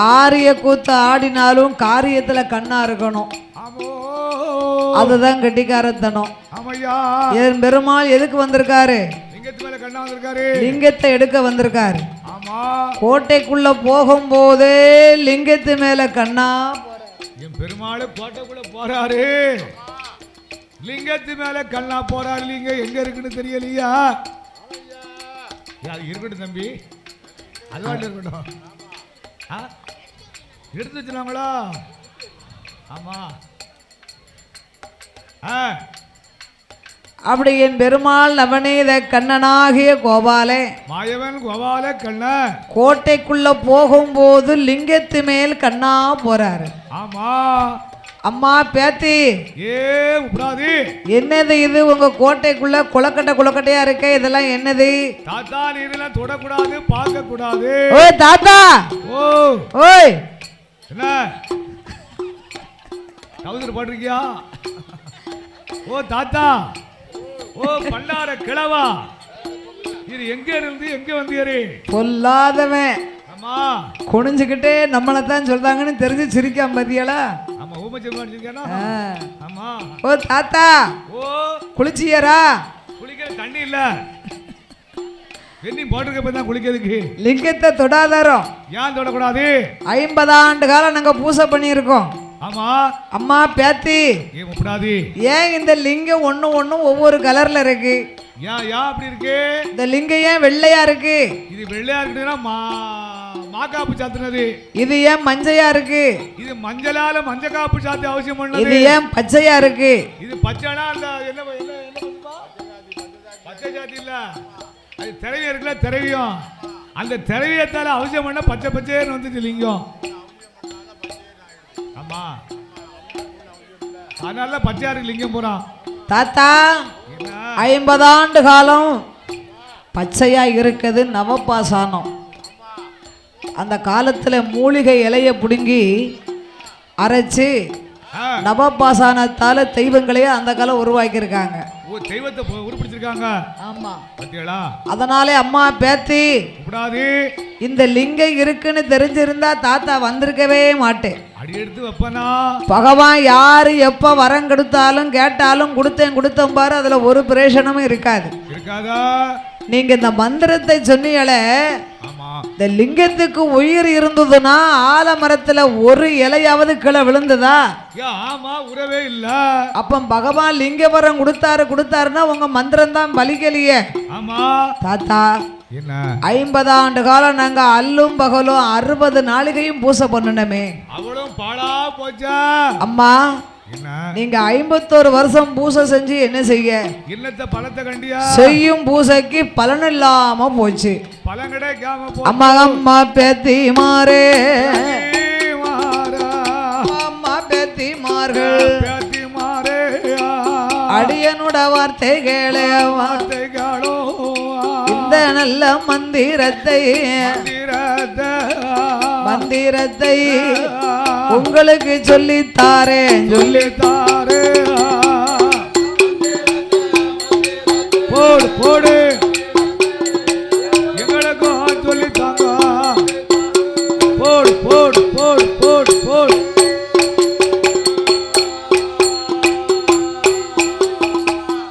ஆரிய கூத்து ஆடினாலும் காரியத்துல கண்ணா இருக்கணும். அதுதான் கெட்டிக்காரத்தனம். என் பெருமாள் எதுக்கு வந்திருக்காரு? லிங்கத்தை எடுக்க வந்திருக்காரு. கோட்டைக்குள்ள போகும்போதே லிங்கத்து மேல கண்ணா என் பெருமாள் கோட்டைக்குள்ள போறாரு. லிங்கத்து மேல கண்ணா போறாரு. லிங்கம் எங்க இருக்குன்னு தெரியலையா? இருக்கட்டும் தம்பி, அதுவாட்டு இருக்கட்டும். எடுத்து வச்சுனாங்களா? ஆமா. அப்படி என் பெருமாள் நவநீத கண்ணனாகிய கோபாலே, மாயவன் கோபால கண்ண கோட்டைக்குள்ள போகும்போது லிங்கத்து மேல் கண்ணா போறாரு. ஆமா. அம்மா பேத்தி, ஏ உப்ராதி, என்னது இது? உங்க கோட்டைக்குள்ள குளக்கட்டையா இருக்க, இதெல்லாம் என்னது? தாத்தா, நீ இதெல்லாம் தொடக்கூடாது, பார்க்க கூடாது. ஓய் தாத்தா, ஓ ஓய், என்ன கவுதர் பாட்டிருக்கியா? ஓ தாத்தா, ஓ பண்டார கிழவா, இது எங்க இருந்து எங்க வந்தியாரு? பொல்லாதவன். ஆமா, குனிஞ்சுக்கிட்டே நம்மளை தான் சொல்றாங்கன்னு தெரிஞ்சு சிரிக்காம பாத்தியாளா? ஆமா, ஊமச்சேனா. ஆமா. ஓ தாத்தா, ஓ குளிச்சியரா? குளிக்கிற தண்ணி இல்ல, வெண்ணி போட்டிருக்க தான் குளிக்கிறதுக்கு. லிங்கத்தை தொடாதாரம். ஏன் தொடக்கூடாது? 50 ஆண்டு காலம் நாங்க பூசை பண்ணியிருக்கோம். ஆமா. அம்மா பேத்தி, ஏன் உப்படாது? ஏன் இந்த லிங்கம் ஒன்னும் ஒவ்வொரு கலர்ல இருக்கு? ஏன் அப்படி இருக்கு? இந்த லிங்கம் ஏன் வெள்ளையா இருக்கு? இது வெள்ளையா இருக்குன்னா மாக்காப்பு சாத்துனது. இது ஏன் மஞ்சையா இருக்கு? இது மஞ்சளால மஞ்ச காப்பு சாத்தி அவசியம் பண்ணது. இது ஏன் பச்சையா இருக்கு? இது பச்சைனா அந்த என்ன பச்சை சாத்தி இல்ல, அது திரவி இருக்குல்ல, திரவியம். அந்த திரவியத்தால அவசியம் பண்ண பச்சை பச்சைன்னு வந்துச்சு லிங்கம். ஆமா, அதனால பச்சையா இருக்கு லிங்கம் பூரா. தாத்தா, 50 ஆண்டு காலம் பச்சையா இருக்குது நவபாசானம். அந்த காலத்துல மூலிகை இலைய புடுங்கி அரைச்சு நவபாசானத்தால தெய்வங்களையே அந்த காலம் உருவாக்கியிருக்காங்க. தெய்வத்தை உருப்பிடிச்சிருக்காங்க. ஆமா, பாத்தீங்களா? அதனாலே அம்மா பேத்தி, கூடாது. இந்த லிங்கம் இருக்குன்னு தெரிஞ்சிருந்தா தாத்தா வந்திருக்கவே மாட்டேன். அடி எடுத்து வைப்பனா பகவான் யாரு எப்ப வரம் கொடுத்தாலும் கேட்டாலும் கொடுத்தேன் பாரு, அதுல ஒரு பிரயோஜனமும் இருக்காது. இருக்காதா? நீங்க இந்த மந்திரத்தை சொன்னீங்களே, இந்த லிங்கத்துக்கு உயிர் இருந்ததுன்னா ஆலமரத்துல ஒரு இலையாவது கீழே விழுந்ததா? ஆமா, உறவே இல்ல. அப்ப பகவான் லிங்கவரம் கொடுத்தாருன்னா உங்க மந்திரம் தான் பலிக்கலையே. ஆமா தாத்தா, என்ன 50 ஆண்டு காலம் நாங்க அல்லும் பகலும் 60 நாளிகையும் பூசை பண்ணணுமே, அவளும் பாழா போச்சா? அம்மா, நீங்க 51 வருஷம் பூசை செஞ்சு என்ன செய்ய? இல்லத்த பலத்தை கண்டியா? செய்யும் பூசைக்கு பலன் இல்லாம போச்சு. பலன் கிடைக்காம போ. அம்மா அம்மா பேத்தி மாறே, அம்மா பேத்தி மார்கள், பேத்தி மாறே, அடியனுட வார்த்தை கேளே, வார்த்தை கேளோ. இந்த நல்ல மந்திரத்தை உங்களுக்கு சொல்லித்தாரே. போடு போடு, எங்களுக்கும் சொல்லித்தாங்க. போடு போடு போடு போடு போடு.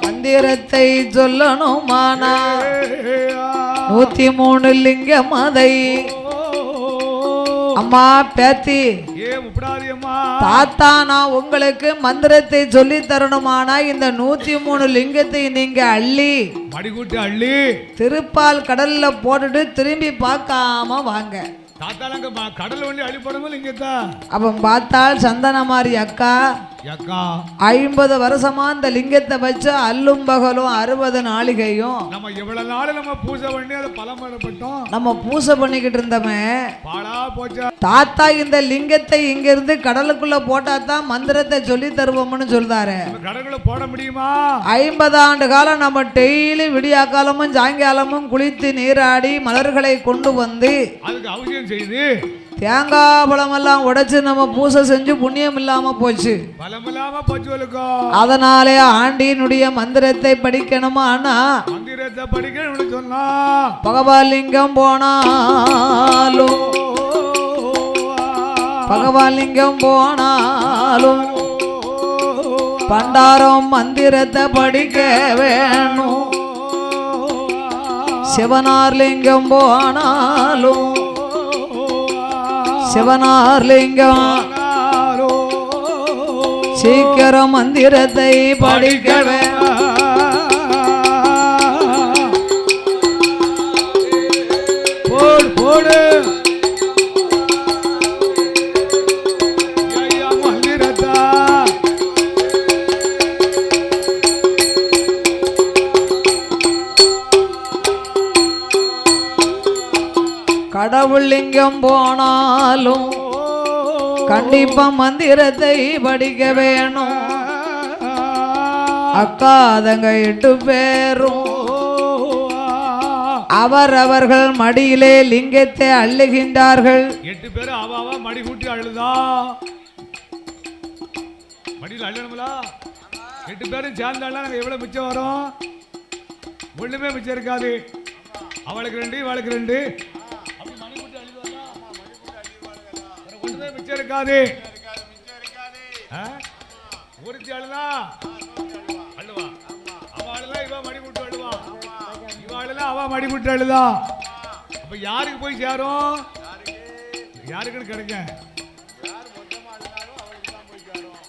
மந்திரத்தை சொல்லணுமானா 103 லிங்கம் அதை. அம்மா பேத்தி, தாத்தா, நான் உங்களுக்கு மந்திரத்தை சொல்லி தரணுமானா இந்த 103 லிங்கத்தை நீங்க அள்ளி மடிக்கூட்டி அள்ளி திருப்பால் கடல்ல போட்டுட்டு திரும்பி பார்க்காம வாங்க. கடல் வண்டி அள்ளி போடணும் லிங்கத்தா. அப்ப பார்த்தால் சந்தனமாரி அக்கா 50 வருஷமா இந்த லிங்கத்தை வச்சு அல்லும் பகலும் 60 நாளிகையும் நம்ம எவ்வளவு நாள் நம்ம பூஜை பண்ணி அதை பலம் பண்ணப்பட்டோம். நம்ம பூஜை பண்ணிக்கிட்டு இருந்தோமே, பாழா போச்சா? தாத்தா இந்த லிங்கத்தை இங்க இருந்து கடலுக்குள்ள போட்டா தான் மந்திரத்தை சொல்லி தருவோம்னு சொல்றாரு. கடலுக்குள்ள போட முடியுமா? 50 ஆண்டு காலம் நம்ம டெய்லி விடியா காலமும் சாயங்காலமும் குளித்து நீராடி மலர்களை கொண்டு வந்து அதுக்கு அவசியம் செய்து தேங்காய் பழமெல்லாம் உடைச்சு நம்ம பூசை செஞ்சு புண்ணியம் இல்லாம போச்சு. அதனாலே ஆண்டியினுடைய மந்திரத்தை படிக்கணுமா? மந்திரத்தை படிக்கணும்னு சொன்னா பகவாலிங்கம் போனாலும் பகவாலிங்கம் போனாலும் பண்டாரம் மந்திரத்தை படிக்க வேணும். சிவனார்லிங்கம் போனாலும் சிவனார்லிங்கம் சீக்கிரம் மந்திரத்தை படிக்க வேணும். போடு போடு கடவுள் லிங்கம் போனாலும் கண்டிப்பா மந்திரத்தை படிக்க வேணும். அக்கா தங்க 8 பேரும் அவர்கள் மடியிலே லிங்கத்தை அள்ளுகின்றார்கள். 8 பேர் அவாவா மடி கூட்டி அழுதா. மடியில் அள்ளணுங்களா? 8 பேரும் சேர்ந்தாலும் நாங்கள் எவ்வளவு மிச்சம் வரும்? ஒண்ணுமே மிச்சம் இருக்காது. அவளுக்கு 2 இவளுக்கு 2 ஒண்ணுமே மிச்சம் இருக்காது. ஒருத்தி அழுதா அழுவா, அவளெல்லாம் இவ மடி கூட்டு அழுவா, இவாளெல்லாம் அவ மடி கூட்டு அழுதா. அப்ப யாருக்கு போய் சேரும்? யாருக்குன்னு கிடைக்க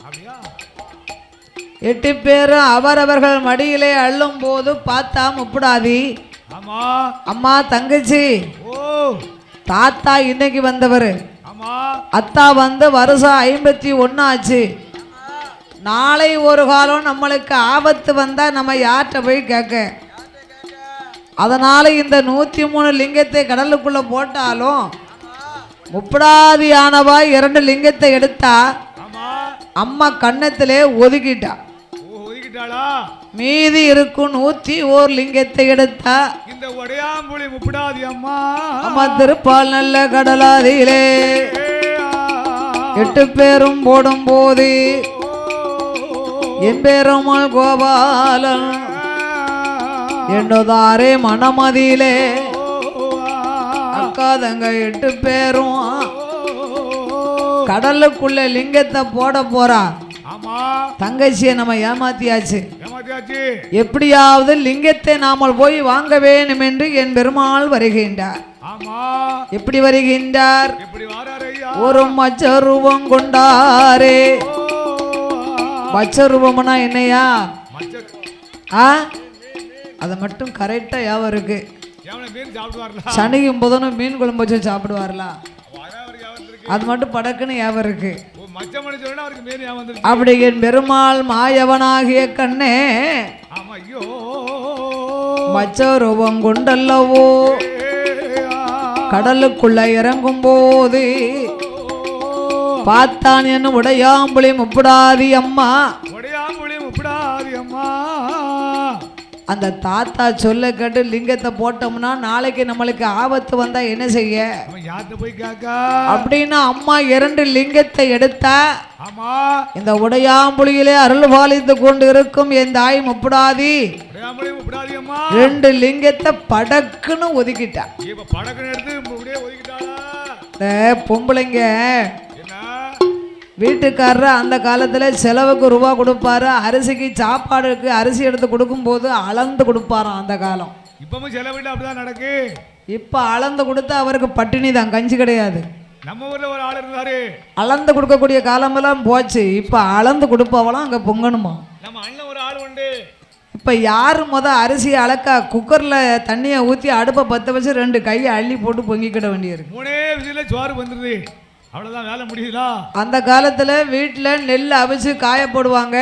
அப்படியா? 8 பேரும் அவர்கள் மடியிலே அள்ளும் போது பார்த்தா முப்படாதி. ஆமா அம்மா தங்கச்சி, ஓ தாத்தா இன்னைக்கு வந்தவர், ஆமா அத்தா வந்து வருஷம் 51 ஆச்சு. நாளை ஒரு காலம் நம்மளுக்கு ஆபத்து வந்தா நம்ம யார்கிட்ட போய் கேட்க? அதனால இந்த 103 லிங்கத்தை கடலுக்குள்ள போட்டாலும் முப்படாதி ஆனவா 2 லிங்கத்தை எடுத்தா அம்மா கன்னத்திலே ஒதுக்கிட்டா. மீதி இருக்கும் 101 லிங்கத்தை எடுத்தா இந்த உடையாம்புலி முப்படாதி அம்மா அம்மா திருப்பால் நல்ல கடலாதியிலே 8 பேரும் போடும் போது என் பேருமாள் கோபாலன் என்னதாரே மனமதியிலே அக்கா தங்க 8 பேரும் கடலுக்குள்ள லிங்கத்தை போட போறா. ஆமா தங்கச்சியை நம்ம ஏமாத்தியாச்சு. ஏமாத்தியாச்சு. எப்படியாவது லிங்கத்தை நாமல் போய் வாங்க வேண்டும் என்று என் பெருமாள் வருகின்றார். ஆமா எப்படி வருகின்றார்? எப்படி வாராரு ஐயா? ஒரு மச்ச ரூபம் கொண்டாரே. மச்ச ரூபம்னா என்னையா? அதை மட்டும் கரெக்டா யாவும் இருக்கு. சனியும் புதனும் மீன் குழம்பு வச்சு சாப்பிடுவார்களா? அது மட்டும் படக்குன்னு யாவும் இருக்கு. அப்படி என் பெருமாள் மாயவனாகிய கண்ணே மச்ச ரூபம் கொண்டல்லவோ கடலுக்குள்ள இறங்கும் போது பார்த்தான் என்ன உடையாம்புலி முப்படாதி அம்மா. அந்த தாத்தா சொல்ல கேட்டு லிங்கத்தை போட்டோம்னா நாளைக்கு நம்மளுக்கு ஆபத்து வந்தா என்ன செய்ய அப்படின்னு அம்மா 2 லிங்கத்தை எடுத்தா. இந்த உடையாம்புலியிலே அருள் பாலித்து கொண்டு இருக்கும் என் தாய் முப்படாதி 2 லிங்கத்தை படக்குன்னு ஒதுக்கிட்டா. பொம்பளைங்க வீட்டுக்காரர் அந்த காலத்தில் செலவுக்கு ரூபா கொடுப்பாரு. அரிசிக்கு சாப்பாடுக்கு அரிசி எடுத்து கொடுக்கும்போது அளந்து கொடுப்பாராம் அந்த காலம். இப்பவும் சில வீட்டில் அப்படிதான் நடக்கு. இப்போ அளந்து கொடுத்தா அவருக்கு பட்டினி தான், கஞ்சி கிடையாது. நம்ம ஊர்ல ஒரு ஆள் இருந்தாரு, அளந்து கொடுக்கக்கூடிய காலமெல்லாம் போச்சு. இப்போ அளந்து கொடுப்பவெல்லாம் அங்கே பொங்கணுமா? நம்ம அண்ணன் ஒரு ஆள் உண்டு. இப்போ யார் அரிசியை அளக்கா குக்கரில் தண்ணியை ஊற்றி அடுப்பை பற்ற வச்சு 2 கையை அள்ளி போட்டு பொங்கிக்கிட வேண்டியிருக்கு. 3 விசில சோறு வந்துருது, அவ்வளவுதான் வேலை முடியுதா? அந்த காலத்துல வீட்டுல நெல் அவிச்சு காய போடுவாங்க.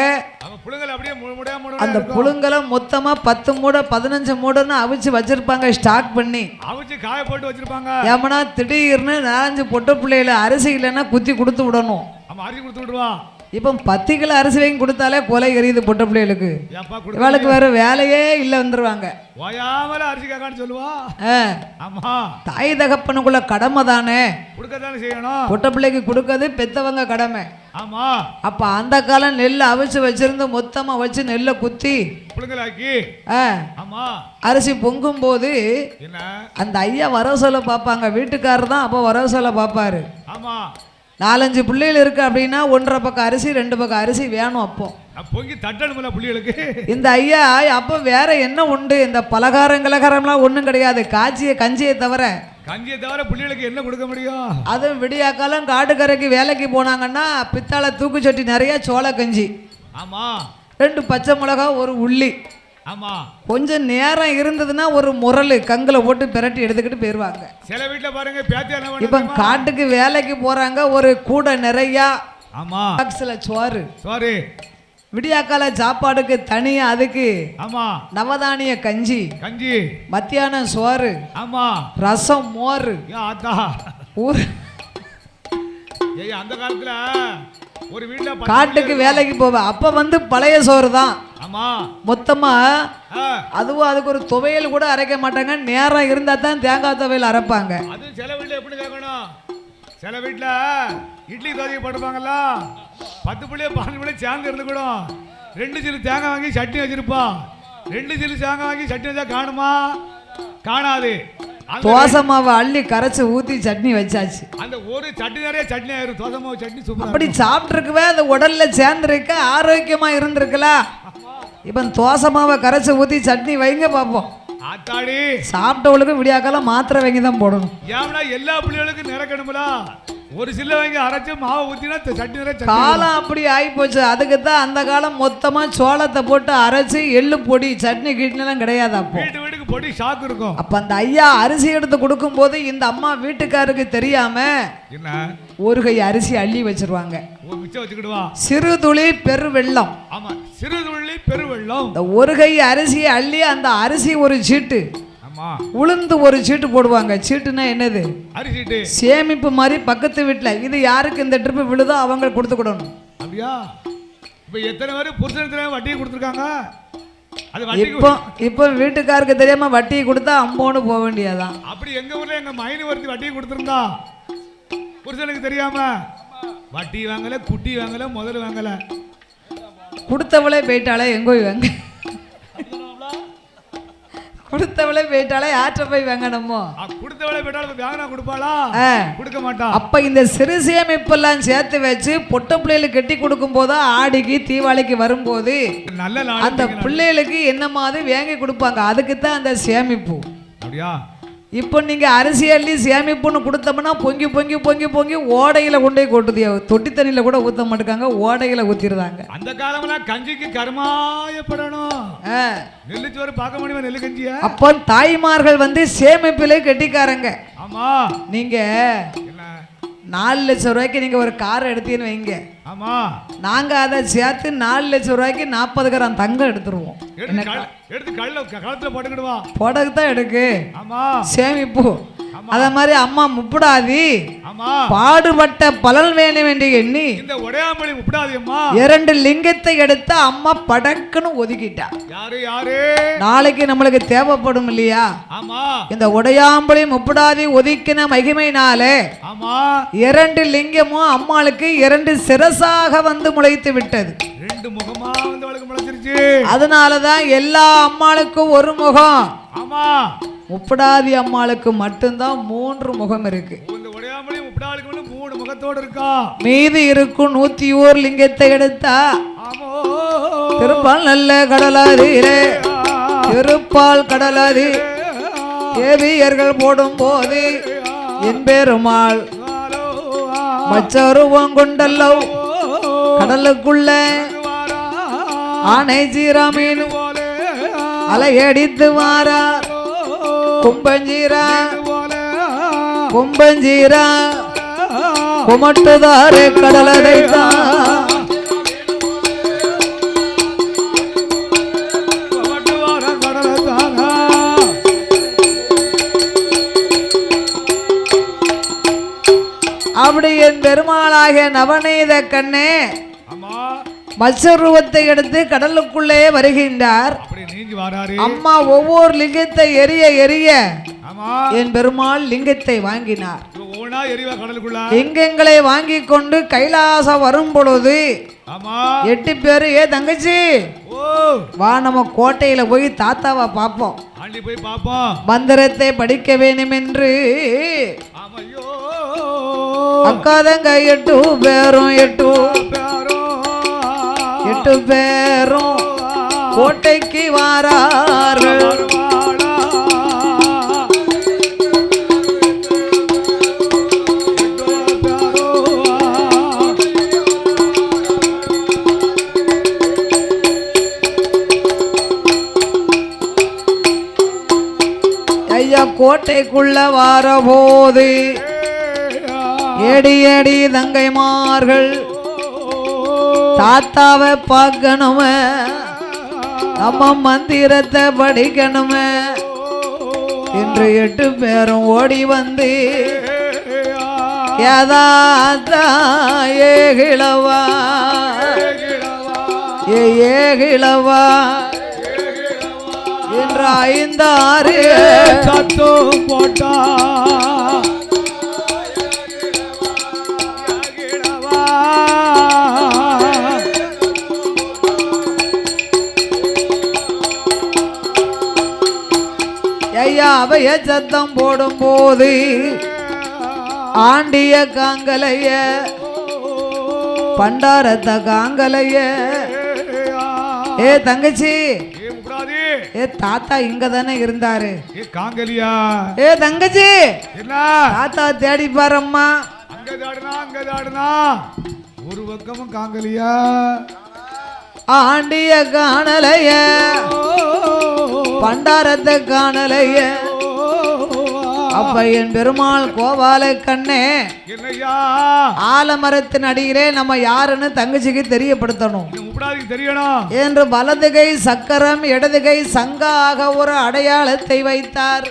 அந்த புழுங்கலை மொத்தமா 10 மூடை 15 மூடைன்னு அவிச்சு வச்சிருப்பாங்க, ஸ்டாக் பண்ணி அவிச்சு காய போட்டு வச்சிருப்பாங்க. ஏமனா திடீர்னு 4-5 பொட்ட பிள்ளைகளை அரிசி இல்லைன்னா குத்தி கொடுத்து விடணும். அரிசி கொடுத்து விடுவா. இப்போ 10 கிலோ அரிசி வாங்கி கொடுத்தாலே கொலை எரியுது பொட்ட பிள்ளைகளுக்கு. இவளுக்கு வேற வேலையே இல்லை, வந்துருவாங்க. சொல்லுவா தாய் தகப்பனுக்குள்ள கடமை தானே, செய்யணும். பொட்ட பிள்ளைக்கு கொடுக்கறது பெத்தவங்க கடமை. ஆமா. அப்ப அந்த காலம் நெல் அவிச்சு வச்சிருந்து மொத்தமா வச்சு நெல்லை குத்தி அரிசி பொங்கும் போது அந்த ஐயா வரவு சொல்ல பார்ப்பாங்க. வீட்டுக்காரர் தான் அப்ப வரவு சொல்ல பார்ப்பாரு. 4-5 பிள்ளைகள் இருக்கு அப்படின்னா 1.5 பக்கம் அரிசி 2 பக்கம் அரிசி வேணும். அப்போ பொங்கி தட்டணும்ல பிள்ளைகளுக்கு. இந்த ஐயா அப்போ வேற என்ன உண்டு? இந்த பலகாரம்லாம் ஒன்றும் கிடையாது. கஞ்சியை தவிர பிள்ளைகளுக்கு என்ன கொடுக்க முடியும்? அதுவும் விடியா காலம் காட்டுக்கரைக்கு வேலைக்கு போனாங்கன்னா பித்தாளை தூக்குச்சட்டி நிறைய சோள கஞ்சி. ஆமா. 2 பச்சை மிளகா, 1 உள்ளி. ஆமா. கொஞ்சம் நேரம் இருந்ததுன்னா ஒரு முரல் கங்கில் போட்டு பிரட்டி எடுத்துக்கிட்டு போயிருவாங்க. சில வீட்டில் பாருங்க, இப்போ காட்டுக்கு வேலைக்கு போறாங்க, ஒரு கூடை நிறையா சோறு. விடியாக்கால சாப்பாடுக்கு தனியா அதுக்கு நவதானிய கஞ்சி. மத்தியானம் சோறு. ரசம், மோர். அந்த காலத்துல ஒரு வீட்டுல காட்டுக்கு வேலைக்கு போவ அப்ப பழைய சோறு தான் மொத்தமா. அதுவும் அதுக்கு ஒரு துவையல் கூட அரைக்க மாட்டாங்க. நேரம் இருந்தா தான் தேங்காய் துவையல் அரைப்பாங்க. அது சில வீட்டுல எப்படி கேட்கணும், சில வீட்டுல இட்லி தோசை போட்டுப்பாங்கல்ல, 10 பிள்ளைய 12 பிள்ளை சேர்ந்து இருந்து கூட 2 சில்லு தேங்காய் வாங்கி சட்னி வச்சிருப்பா. 2 சில்லு தேங்காய் வாங்கி சட்னி வச்சா காணுமா? காணாது. தோசை மாவை அள்ளி கரைச்சி ஊத்தி சட்னி வச்சாச்சு. அந்த ஒரு சட்னி நிறைய சட்னி ஆயிரும். தோசை மாவு சட்னி சூப்பர். அப்படி சாப்பிட்டுருக்கவே அந்த உடல்ல சேர்ந்துருக்க, ஆரோக்கியமா இருந்திருக்கலாம். இப்ப தோசை மாவை கரைச்சி ஊத்தி சட்னி வைங்க பாப்போம். சாப்பிட்டவளுக்கு விடியாக்காலம் மாத்திரை வாங்கி தான் போடணும். ஏன்னா எல்லா பிள்ளைகளுக்கும் நிறக்கணும்ல. ஒரு சில்ல வாங்கி அரைச்சு மாவை ஊத்தினா சட்னி நிறைய. காலம் அப்படி ஆகி போச்சு. அதுக்கு தான் அந்த காலம் மொத்தமா சோளத்தை போட்டு அரைச்சு எள்ளு பொடி சட்னி கிட்னெல்லாம் கிடையாது. அப்போ வீட்டுக்கு பொடி ஷாக் இருக்கும். அப்ப அந்த ஐயா அரிசி எடுத்து கொடுக்கும் போது இந்த அம்மா வீட்டுக்காருக்கு தெரியாம என்ன ஒரு கை அரிசி அள்ளி வச்சிருவாங்க. வச்சுக்கிடுவா. சிறு துளி பெரு வெள்ளம். ஆமா, சிறு துளி பெரு வெள்ளம். இந்த ஒரு கை அரிசியை அள்ளி அந்த அரிசி ஒரு சீட்டு, உளுந்து ஒரு சீட்டு போடுவாங்க. சீட்டுனா என்னது? அரிசி சேமிப்பு மாதிரி பக்கத்து வீட்டுல இது யாருக்கு இந்த ட்ரிப் விழுதோ அவங்க கொடுத்துக்கிடணும். அப்படியா? இப்ப எத்தனை பேர் புருஷனுக்கு வட்டியை கொடுத்துருக்காங்க. இப்போ வீட்டுக்காருக்கு தெரியாம வட்டியை கொடுத்தா அம்போன்னு போக வேண்டியதான். அப்படி எங்க ஊர்ல எங்க மைனி ஒருத்தி வட்டியை கொடுத்துருந்தா, புருஷனுக்கு தெரியாம வட்டி வாங்கல, குட்டி வாங்கல, முதல் வாங்கல, கொடுத்தவளே போயிட்டாலே எங்கோ வாங்க கொடுத்தவளே போயிட்டாலே ஆற்ற போய் வாங்கணுமோ? கொடுத்தவளே போயிட்டாலும் வாங்கினா கொடுப்பாளா? கொடுக்க மாட்டா. அப்ப இந்த சிறு சேமிப்பெல்லாம் சேர்த்து வச்சு பொட்ட பிள்ளைகளுக்கு கட்டி கொடுக்கும் போது ஆடிக்கு தீபாவளிக்கு வரும்போது நல்ல அந்த பிள்ளைகளுக்கு என்ன மாதிரி வாங்கி கொடுப்பாங்க. அதுக்கு தான் அந்த சேமிப்பு. அப்படியா? இப்போ நீங்க அரிசி அள்ளி சேமிப்புன்னு கொடுத்தோம்னா பொங்கி பொங்கி பொங்கி பொங்கி ஓடையில கொண்டே கொட்டுது. தொட்டி தண்ணியில கூட ஊத்த மாட்டாங்க, ஓடையில ஊத்திடுறாங்க. அந்த காலம்லாம் கஞ்சிக்கு கருமாயப்படணும். நெல்லுச்சோறு பார்க்க முடியுமா? நெல்லு கஞ்சியா? அப்போ தாய்மார்கள் வந்து சேமிப்பிலே கெட்டிக்காரங்க. ஆமா. நீங்க 4 லட்சம் ரூபாய்க்கு நீங்க ஒரு கார் எடுத்தீங்கன்னு வைங்க. ஆமா. நாங்க அதை சேர்த்து 4 லட்சம் ரூபாய்க்கு 40 கிராம் தங்கம் எடுத்துருவோம். எடுத்து கழுத்துல போட்டுக்கிடுவா. போடக்கு தான் எடுக்கு. ஆமா. சேமிப்பு. அத மாதிரி அம்மா முப்படாதி. ஆமா. பாடுபட்ட பலன் வேணும் என்று எண்ணி இந்த உடையாமொழி முப்படாதி அம்மா 2 லிங்கத்தை எடுத்து அம்மா படக்குன்னு ஒதுக்கிட்டா. யாரு நாளைக்கு நம்மளுக்கு தேவைப்படும் இல்லையா? ஆமா. இந்த உடையாம்பளி முப்படாதி ஒதுக்கின மகிமைனாலே ஆமா 2 லிங்கமும் அம்மாளுக்கு 2 சிரசாக வந்து முளைத்து விட்டது. 2 முகமா வந்து அவளுக்கு முளைச்சிருச்சு. அதனாலதான் எல்லா அம்மாளுக்கும் ஒரு முகம். ஆமா. முப்படாதி அம்மாளுக்கு மட்டும்தான் 3 முகம் இருக்கு. இந்த உடையாமொழி முப்படாதிக்கு மட்டும் 3 முகத்தோடு இருக்கா. மீதி இருக்கும் 101 லிங்கத்தை எடுத்தா திருப்பால் நல்ல கடலாதிரே திருப்பால் கடலாதி தேவியர்கள் போடும் போது என் பெருமாள் மச்சருவம் கொண்டல்லோ கடலுக்குள்ள ஆனை சீராமீன் அலையடித்து வாரா கும்பஞ்சீரா கும்பஞ்சீரா குமட்டுதாரே கடலதைத்தான் அப்படி என் பெருமாளாகிய நவநீத கண்ணே மத்ஸ்யரூபத்தை எடுத்து கடலுக்குள்ளே வருகின்றார். அம்மா ஒவ்வொரு லிங்கத்தை எரிய எரிய என் பெருமாள் லிங்கத்தை வாங்கினார். லிங்கங்களை வாங்கி கொண்டு கைலாசம் வரும் பொழுது 8 பேரு ஏ தங்கச்சி வா நம்ம கோட்டையில போய் தாத்தாவை பார்ப்போம், மந்திரத்தை படிக்க வேண்டும் என்று அக்காதங்க 8 பேரும் 8 பேரும் கோட்டைக்கு வாரார்கள். ஐயா கோட்டைக்குள்ள வாரபோது ஏடி ஏடி தங்கைமார்கள் தாத்தாவை பார்க்கணுமே, நம்ம மந்திரத்தை படிக்கணுமே என்று 8 பேரும் ஓடி வந்து ஏதாத்தா ஏகிழவா ஏகிழவா என்ற 5 6 சத்தம் போட்டா ஐயா அவைய சத்தம் போடும் போது ஆண்டிய காங்கலைய பண்டாரத்த காங்கலைய ஏ தங்கச்சி ஏ தாத்தா இங்க தானே இருந்தாரு காங்கலியா ஏ தங்கச்சி தாத்தா தேடி பாரம்மா. அங்க தாடுனா ஒரு பக்கமும் காங்கலியா ஆண்டிய காணலைய பண்டாரத்தை காணலைய. அப்ப என் பெருமாள் கோபால கண்ணே ஆலமரத்தின் அடியிலே நம்ம யாருன்னு தங்கச்சிக்கு தெரியப்படுத்தணும் என்று வலதுகை சக்கரம் இடதுகை சங்காக ஒரு அடையாளத்தை வைத்தார்.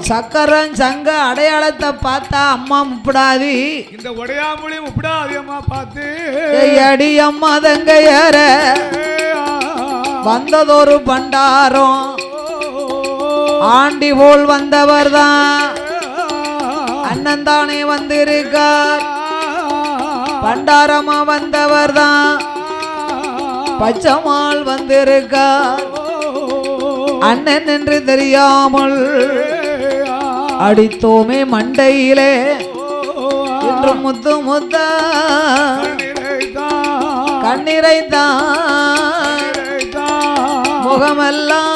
சக்கரம் சங்க அடையாளத்தை பார்த்தா அம்மா முப்படாதி இந்த உடையாமொழி முப்படாதி அம்மா பார்த்து அடி அம்மா தங்கையார வந்ததொரு பண்டாரம் ஆண்டி போல் வந்தவர் தான் அண்ணன் தானே வந்திருக்கார். பண்டாரமா வந்தவர் தான் பச்சமால் வந்திருக்கார். அண்ணன் என்று தெரியாமல் அடித்தோமே மண்டையிலே என்று முத்து முத்த கண்ணீரைத்தான் முகமெல்லாம்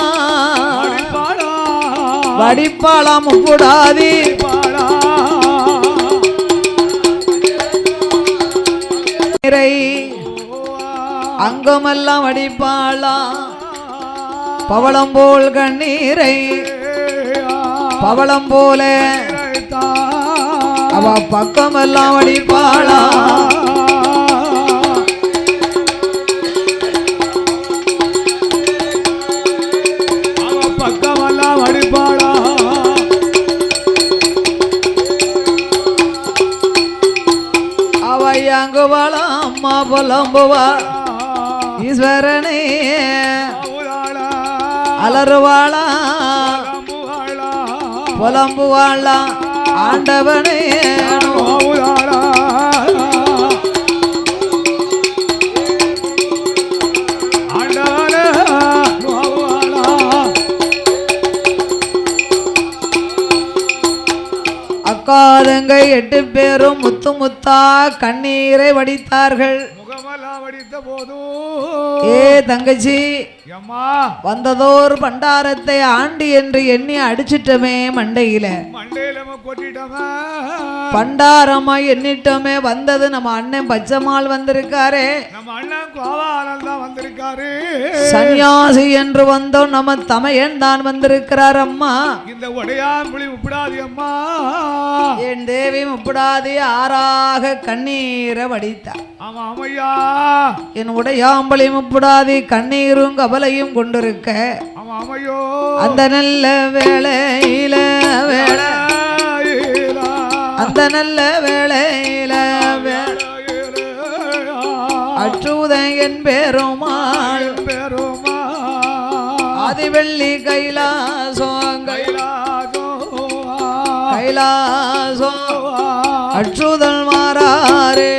வடிப்பாளாம் முப்புடாதி அங்கமெல்லாம் வடிப்பாளாம் பவளம் போல் கண்ணீரை பவளம் போல அவ பக்கமெல்லாம் வடிப்பாளா அவ பக்கமெல்லாம் வடிப்பாளா அவ அங்குவாளா அம்மா புலம்புவா ஈஸ்வரனே அலறுவாளா புலம்புவாளா ஆண்டவனே அக்காதங்கை 8 பேரும் முத்து முத்தா கண்ணீரை வடித்தார்கள். முகமெல்லாம் வடித்த போதும் ஏ தங்கச்சி வந்ததோர் பண்டாரத்தை ஆண்டி என்று எண்ணி அடிச்சிட்டமே மண்டையில பண்டாரமா எண்ணிட்டோமே. வந்தது நம்ம அண்ணன் பச்சைமால் வந்திருக்காரு, நம்ம அண்ணன் கோவாலன் தான் வந்திருக்காரு. சன்னியாசி என்று வந்தோம் நம்ம தமையன் தான் வந்திருக்கிறார். அம்மா இந்த உடையாம்புலி முப்பிடாதி அம்மா என் தேவி முப்பிடாதி ஆறாக கண்ணீரை வடித்தார். ஆமா ஆமையா என் உடையாம்பளி முப்பிடாதி கண்ணீரும் கவலையும் கொண்டிருக்க அந்த நல்ல வேளையில அந்த நல்ல வேளையில அச்சுதன் என் பெருமாள் ஆதிவெள்ளி கைலாசம் கைலாசம் அச்சுதல் மாறாரே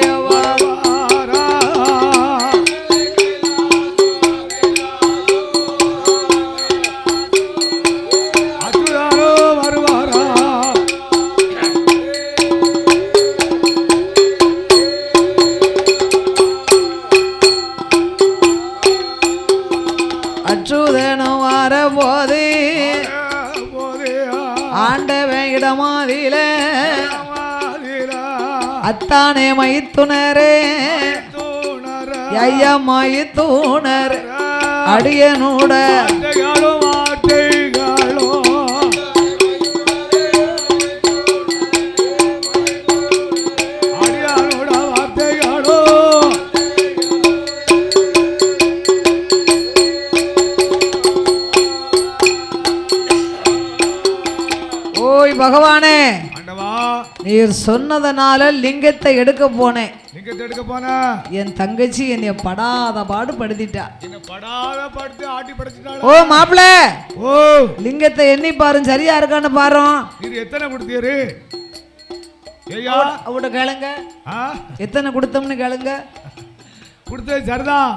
அச்சுதனும் வர போது ஆண்டவன் இடமாதில அத்தானே மைத்துணரே ஐயா மைத்துணர் அடியனூட பகவானே நீர் சொன்னதனால லிங்கத்தை எடுக்க போனேன். லிங்கத்தை எடுக்க போன என் தங்கச்சி என்னை படாத பாடு படுத்திட்டா. படாத படுத்து ஆட்டி படுத்திட்டாளா? ஓ மாப்பிள்ள, ஓ லிங்கத்தை எண்ணி பாரு, சரியா இருக்கான்னு பாரு. இது எத்தனை கொடுத்தீரு? ஏய்யா அவட கேளுங்க, எத்தனை கொடுத்தோம்னு கேளுங்க. கொடுத்தது சரிதான்.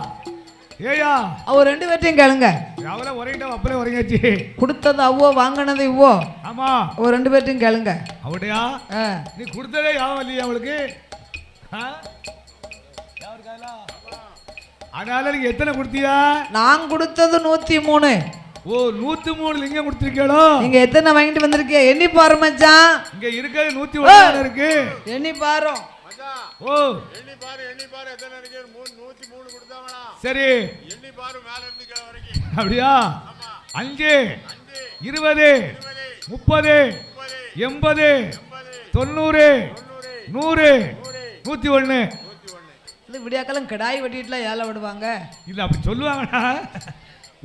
ஏய்யா அவர் 2 பேர்ட்டையும் கேளுங்க. அவளை ஒரேட்ட அப்பளே ஒரேங்கச்சி கொடுத்தது அவ்வோ வாங்கினது இவ்வோ. ஆமா அவர் 2 பேர்ட்டையும் கேளுங்க. அவடையா நீ கொடுத்ததே யாவும் இல்லையா அவளுக்கு? அதனால நீங்க எத்தனை கொடுத்தியா? நான் கொடுத்தது 103. ஓ 103 லிங்கம் கொடுத்திருக்கீங்களோ? நீங்க எத்தனை வாங்கிட்டு வந்திருக்கீங்க? எண்ணி பாரு மச்சான். இங்க இருக்கிறது 101 இருக்கு. எண்ணி பாரு. ஓ எண்ணி பாரு எத்தனை இருக்கு? 103 கொடுத்தாங்களா? சரி எண்ணி பாரு மேல இருந்து கீழ வரைக்கும். அப்படியா? 5 20 30 80 90 100 101. இது விடியாக்கெல்லாம் கிடாய் வெட்டிட்டுலாம் ஏழை விடுவாங்க. இல்ல அப்படி சொல்லுவாங்கடா.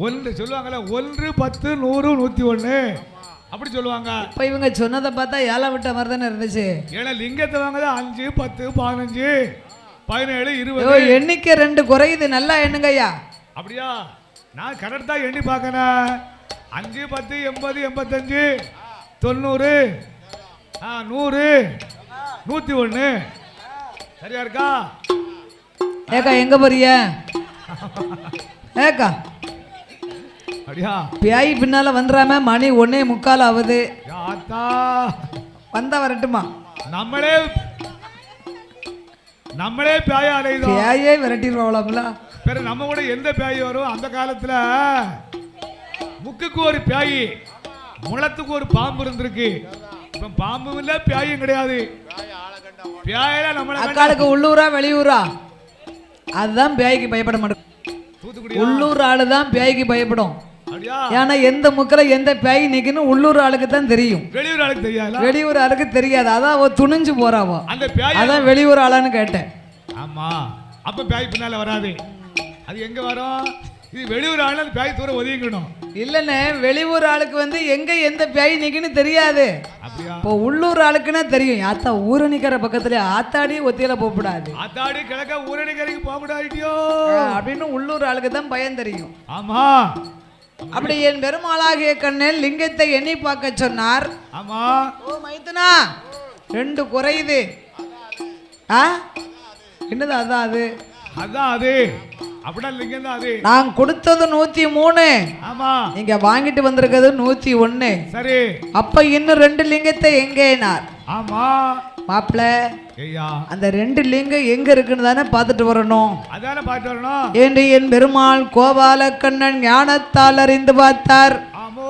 ஒன்று சொல்லுவாங்கல்ல, 1 10 100 101 அப்படி சொல்லுவாங்க. இப்ப இவங்க சொன்னதை பார்த்தா ஏழை விட்ட மாதிரி தானே இருந்துச்சு. ஏன்னா லிங்கத்தை வாங்கதா 5 10 15 17 20 எண்ணிக்கை 2 குறையுது. நல்லா எண்ணுங்க ஐயா. அப்படியா? நான் கரெக்டா எண்ணி பார்க்கணும். 5 10 80 85 90 100 101 சரியா இருக்கா? ஏக்கா எங்க போறிய? ஏக்கா அப்படியா பியாய் பின்னால வந்துடாம மணி 1:45 ஆகுது. யாத்தா வந்தா வரட்டுமா? நம்மளே பேய அலையுதோம். பியாயே விரட்டிடுவாங்களாம்ல. வேற நம்ம கூட எந்த பேய் வரும்? அந்த காலத்துல முக்குக்கு ஒரு பேய், முளத்துக்கு ஒரு பாம்பு இருந்திருக்கு. இப்ப பாம்பும் இல்ல பேயும் கிடையாது. பேயில நம்மள அக்காளுக்கு உள்ளூரா வெளியூரா? அதுதான் பேய்க்கு பயப்பட மாட்டேன். தூத்துக்குடி உள்ளூர் ஆளு தான் பேய்க்கு பயப்படும். அப்படியா? ஏன்னா எந்த முக்கில எந்த பேய் நிக்குன்னு உள்ளூர் ஆளுக்கு தான் தெரியும். வெளியூர் ஆளுக்கு தெரியாது. வெளியூர் ஆளுக்கு தெரியாது. அதான் அவ துணிஞ்சு போறாவோ. அந்த பேய் அதான் வெளியூர் ஆளான்னு கேட்டேன். ஆமா, அப்ப பேய் பின்னால வராது. அது எங்க வரும்? இது வெளியூர் ஆளு. அந்த பேய் தூர ஒதுங்கணும். இல்லண்ணே, வெளியூர் ஆளுக்கு வந்து எங்க எந்த பேய் நிக்குன்னு தெரியாது. அப்படியா? இப்போ உள்ளூர் ஆளுக்குன்னா தெரியும். ஆத்தா ஊரணிக்கிற பக்கத்துல ஆத்தாடி ஒத்தியில போகக்கூடாது, ஆத்தாடி கிழக்க ஊரணிக்கரைக்கு போக கூடாதியோ அப்படின்னு உள்ளூர் ஆளுக்கு தான் பயம் தெரியும். ஆமா. அப்படி என் பெருமாளாகிய கண்ணன் லிங்கத்தை எண்ணி பார்க்க சொன்னார். ஆமா. ஓ மைத்துனா, 2 குறையுது. என்னது? அதான் அது. அதான் அது. அப்படின்னா லிங்கம் தான் அது. நான் கொடுத்தது 103. ஆமா. நீங்க வாங்கிட்டு வந்திருக்கிறது 101. சரி. அப்ப இன்னும் 2 லிங்கத்தை எங்கேனார்? ஆமா மாப்பிள்ள, ஐயா அந்த 2 லிங்கம் எங்க இருக்குன்னு தானே பார்த்துட்டு வரணும். அதானே பார்த்து வரணும். என்று என் பெருமாள் கோபால கண்ணன் ஞானத்தால் அறிந்து பார்த்தார். ஆமோ.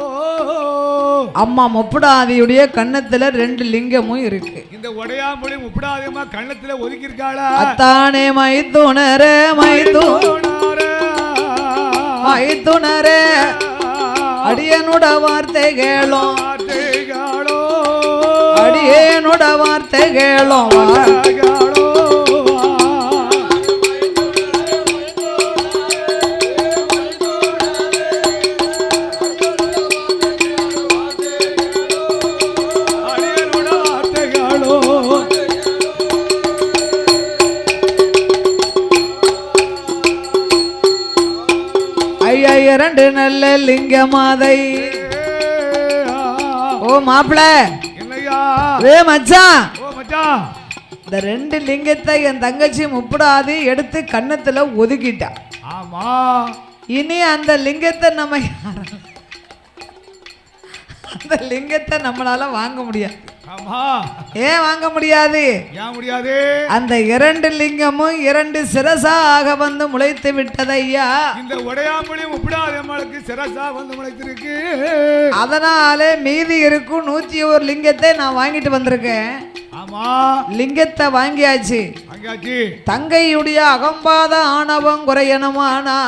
அம்மா முப்படாதியுடைய கண்ணத்துல 2 லிங்கமும் இருக்கு. இந்த உடையாமொழி முப்படாதியமா கண்ணத்துல ஒதுக்கி இருக்காளா? அத்தானே மைத்துணரே மைத்துணரே அடியனுட வார்த்தை கேளும், அடியேனுட வார்த்தை கேளும். ஐயா 2 நல்ல லிங்கமாதை. ஓ மாப்பிள, மச்சான், இந்த 2 லிங்கத்தை என் தங்கச்சி முப்படாது எடுத்து கண்ணத்துல ஒதுக்கிட்டா. ஆமா. இனி அந்த லிங்கத்தை நம்ம அந்த லிங்கத்தை நம்மளால வாங்க முடியாது. ஆமா. ஏன் வாங்க முடியாது? ஏன் முடியாது? அந்த 2 லிங்கமும் 2 சிரசாக வந்து முளைத்து விட்டது ஐயா. இந்த உடையாமொழி முப்படாதம்மாளுக்கு சிரசா வந்து முளைத்திருக்கு. அதனால மீதி இருக்கும் 101 லிங்கத்தை நான் வாங்கிட்டு வந்திருக்கேன். ஆமா. லிங்கத்தை வாங்கியாச்சு. வாங்கியாச்சு. தங்கையுடைய அகம்பாத ஆணவம் குறையணுமானா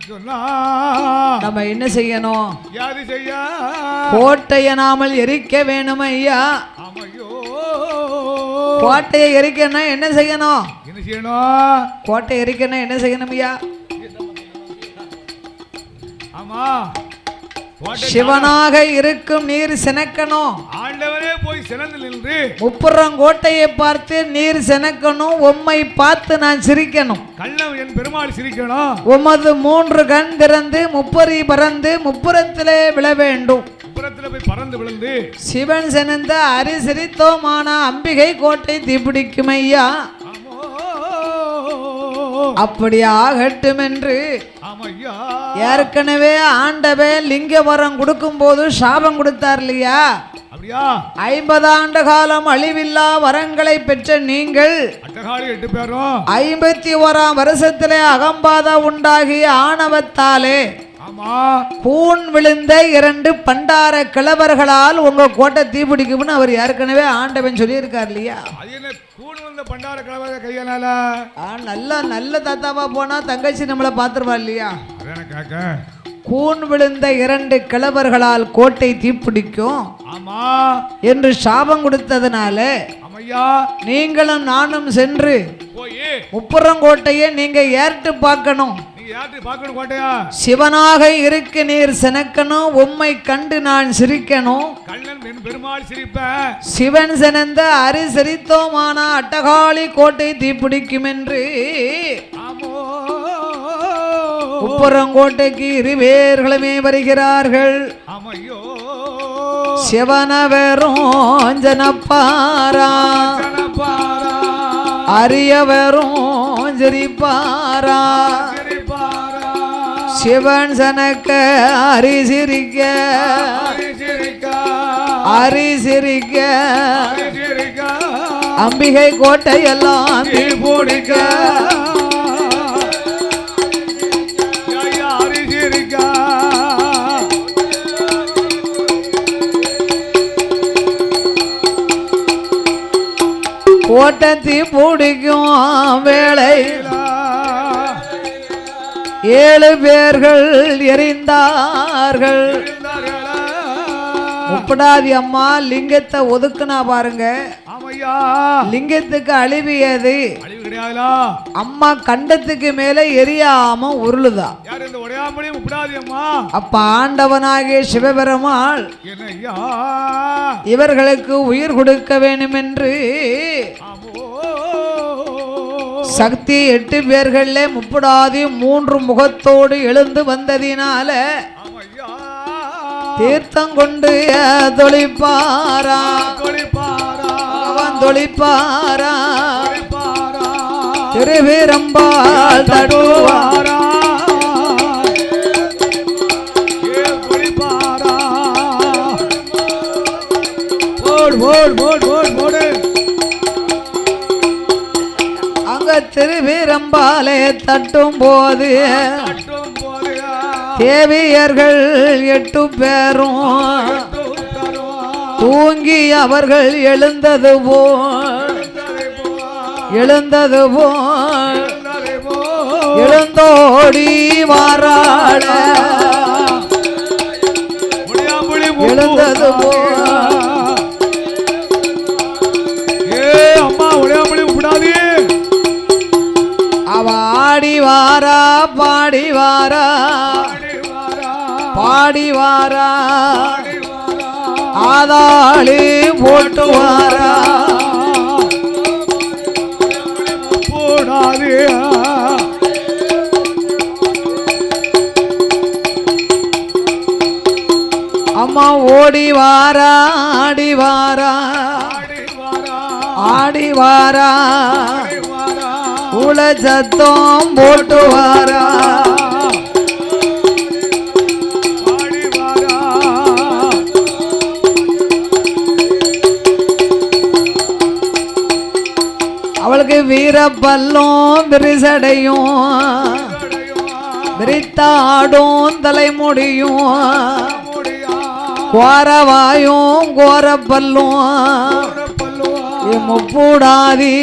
சொன்னா நம்ம என்ன செய்யணும்? யாது செய்ய? கோட்டையை நாமல் எரிக்க வேணும் ஐயா. ஆமையோ. கோட்டையை எரிக்கணும்னா என்ன செய்யணும்? என்ன செய்யணும்? கோட்டை எரிக்கணும் என்ன செய்யணும் ஐயா? ஆமா. சிவனாக இருக்கும் நீர் சினக்கணும். ஆண்டவரே போய் சினந்து நின்று முப்புறங்கோட்டையை பார்த்து நீர் சினக்கணும். உம்மை பார்த்து நான் சிரிக்கணும். கண்ணன் என் பெருமாள் சிரிக்கணும். உமது 3 கண் திறந்து முப்பரி பறந்து முப்புறத்திலே விழ வேண்டும். முப்புறத்திலே போய் பறந்து விழுந்து சிவன் சினந்த அரிசிரித்தோமான அம்பிகை கோட்டை தீப்பிடிக்கும் ஐயா. அப்படி ஆகட்டும் என்று ஏற்கனவே ஆண்டவே லிங்க வரம் கொடுக்கும் போது சாபம் கொடுத்தார் இல்லையா? 50 ஆண்டு காலம் அழிவில்லா வரங்களை பெற்ற நீங்கள் 51ஆம் வருஷத்திலே அகம்பாத உண்டாகிய ஆணவத்தாலே கூன் விழுந்த 2 பண்டார கிழவர்களால் உங்க கோட்டை தீப்பிடிக்கும்னு அவர் ஏற்கனவே ஆண்டவன் சொல்லியிருக்கார் இல்லையா? நல்ல தாத்தாவா போனா தங்கச்சி நம்மளை பாத்துருவா இல்லையா? கூன் விழுந்த 2 கிழவர்களால் கோட்டை தீப்பிடிக்கும் என்று சாபம் கொடுத்ததுனால நீங்களும் நானும் சென்று முப்புறங்கோட்டையை நீங்க ஏறிட்டு பார்க்கணும். சிவனாக இருக்கு நீர் சினக்கணும். உம்மை கண்டு நான் சிரிக்கணும். சிவன் சினந்த அரி சிரித்தோமான அட்டகாளி கோட்டை தீப்பிடிக்கும் என்று முப்புறங்கோட்டைக்கு 2 பேர்களுமே வருகிறார்கள். சிவனவரும் ஜனப்பாரா, அரியவரும் ஜரிப்பாரா. சிவன் சனக்க அரிசிரிக்க அரிசிரிக்க அம்பிகை கோட்டையெல்லாம் தீபூடிக்க கோட்டத்தி பிடிக்கும் வேளை 7 பேர்கள் எரிந்தார்கள். முப்படாதி அம்மா லிங்கத்தை ஒதுக்குனா பாருங்க. லிங்கத்துக்கு அழிவியது அம்மா கண்டத்துக்கு மேல எரியாம உருளுதா. அப்ப ஆண்டவனாகிய சிவபெருமாள் இவர்களுக்கு உயிர் கொடுக்க வேண்டும் என்று சக்தி 8 பேர்களே முப்படாதி 3 முகத்தோடு எழுந்து வந்ததினால தீர்த்தம் கொண்டு தொழிப்பாரா தொழிப்பாரா திருவிரம்பால் தடுவாரா அங்க திருவிரம்பாலே தட்டும் போது தேவியர்கள் 8 பேரும் தூங்கி அவர்கள் எழுந்தது போல் எழுந்தோடி வாராட எழுந்தது போல் அவ ஆடி வாரா பாடி வாரா பாடி வாரா ஆதாளி போட்டு வாரா போடாதே அம்மா ஓடி வாரா ஆடி வாரா ஆடி வாரா உல சத்தம் போட்டு வாரா அவளுக்கு வீரப்பல்லும் விரிசடையும் விரித்தாடும் தலைமுடியும் கோரவாயும் கோரப்பல்லும் முப்பூடாதி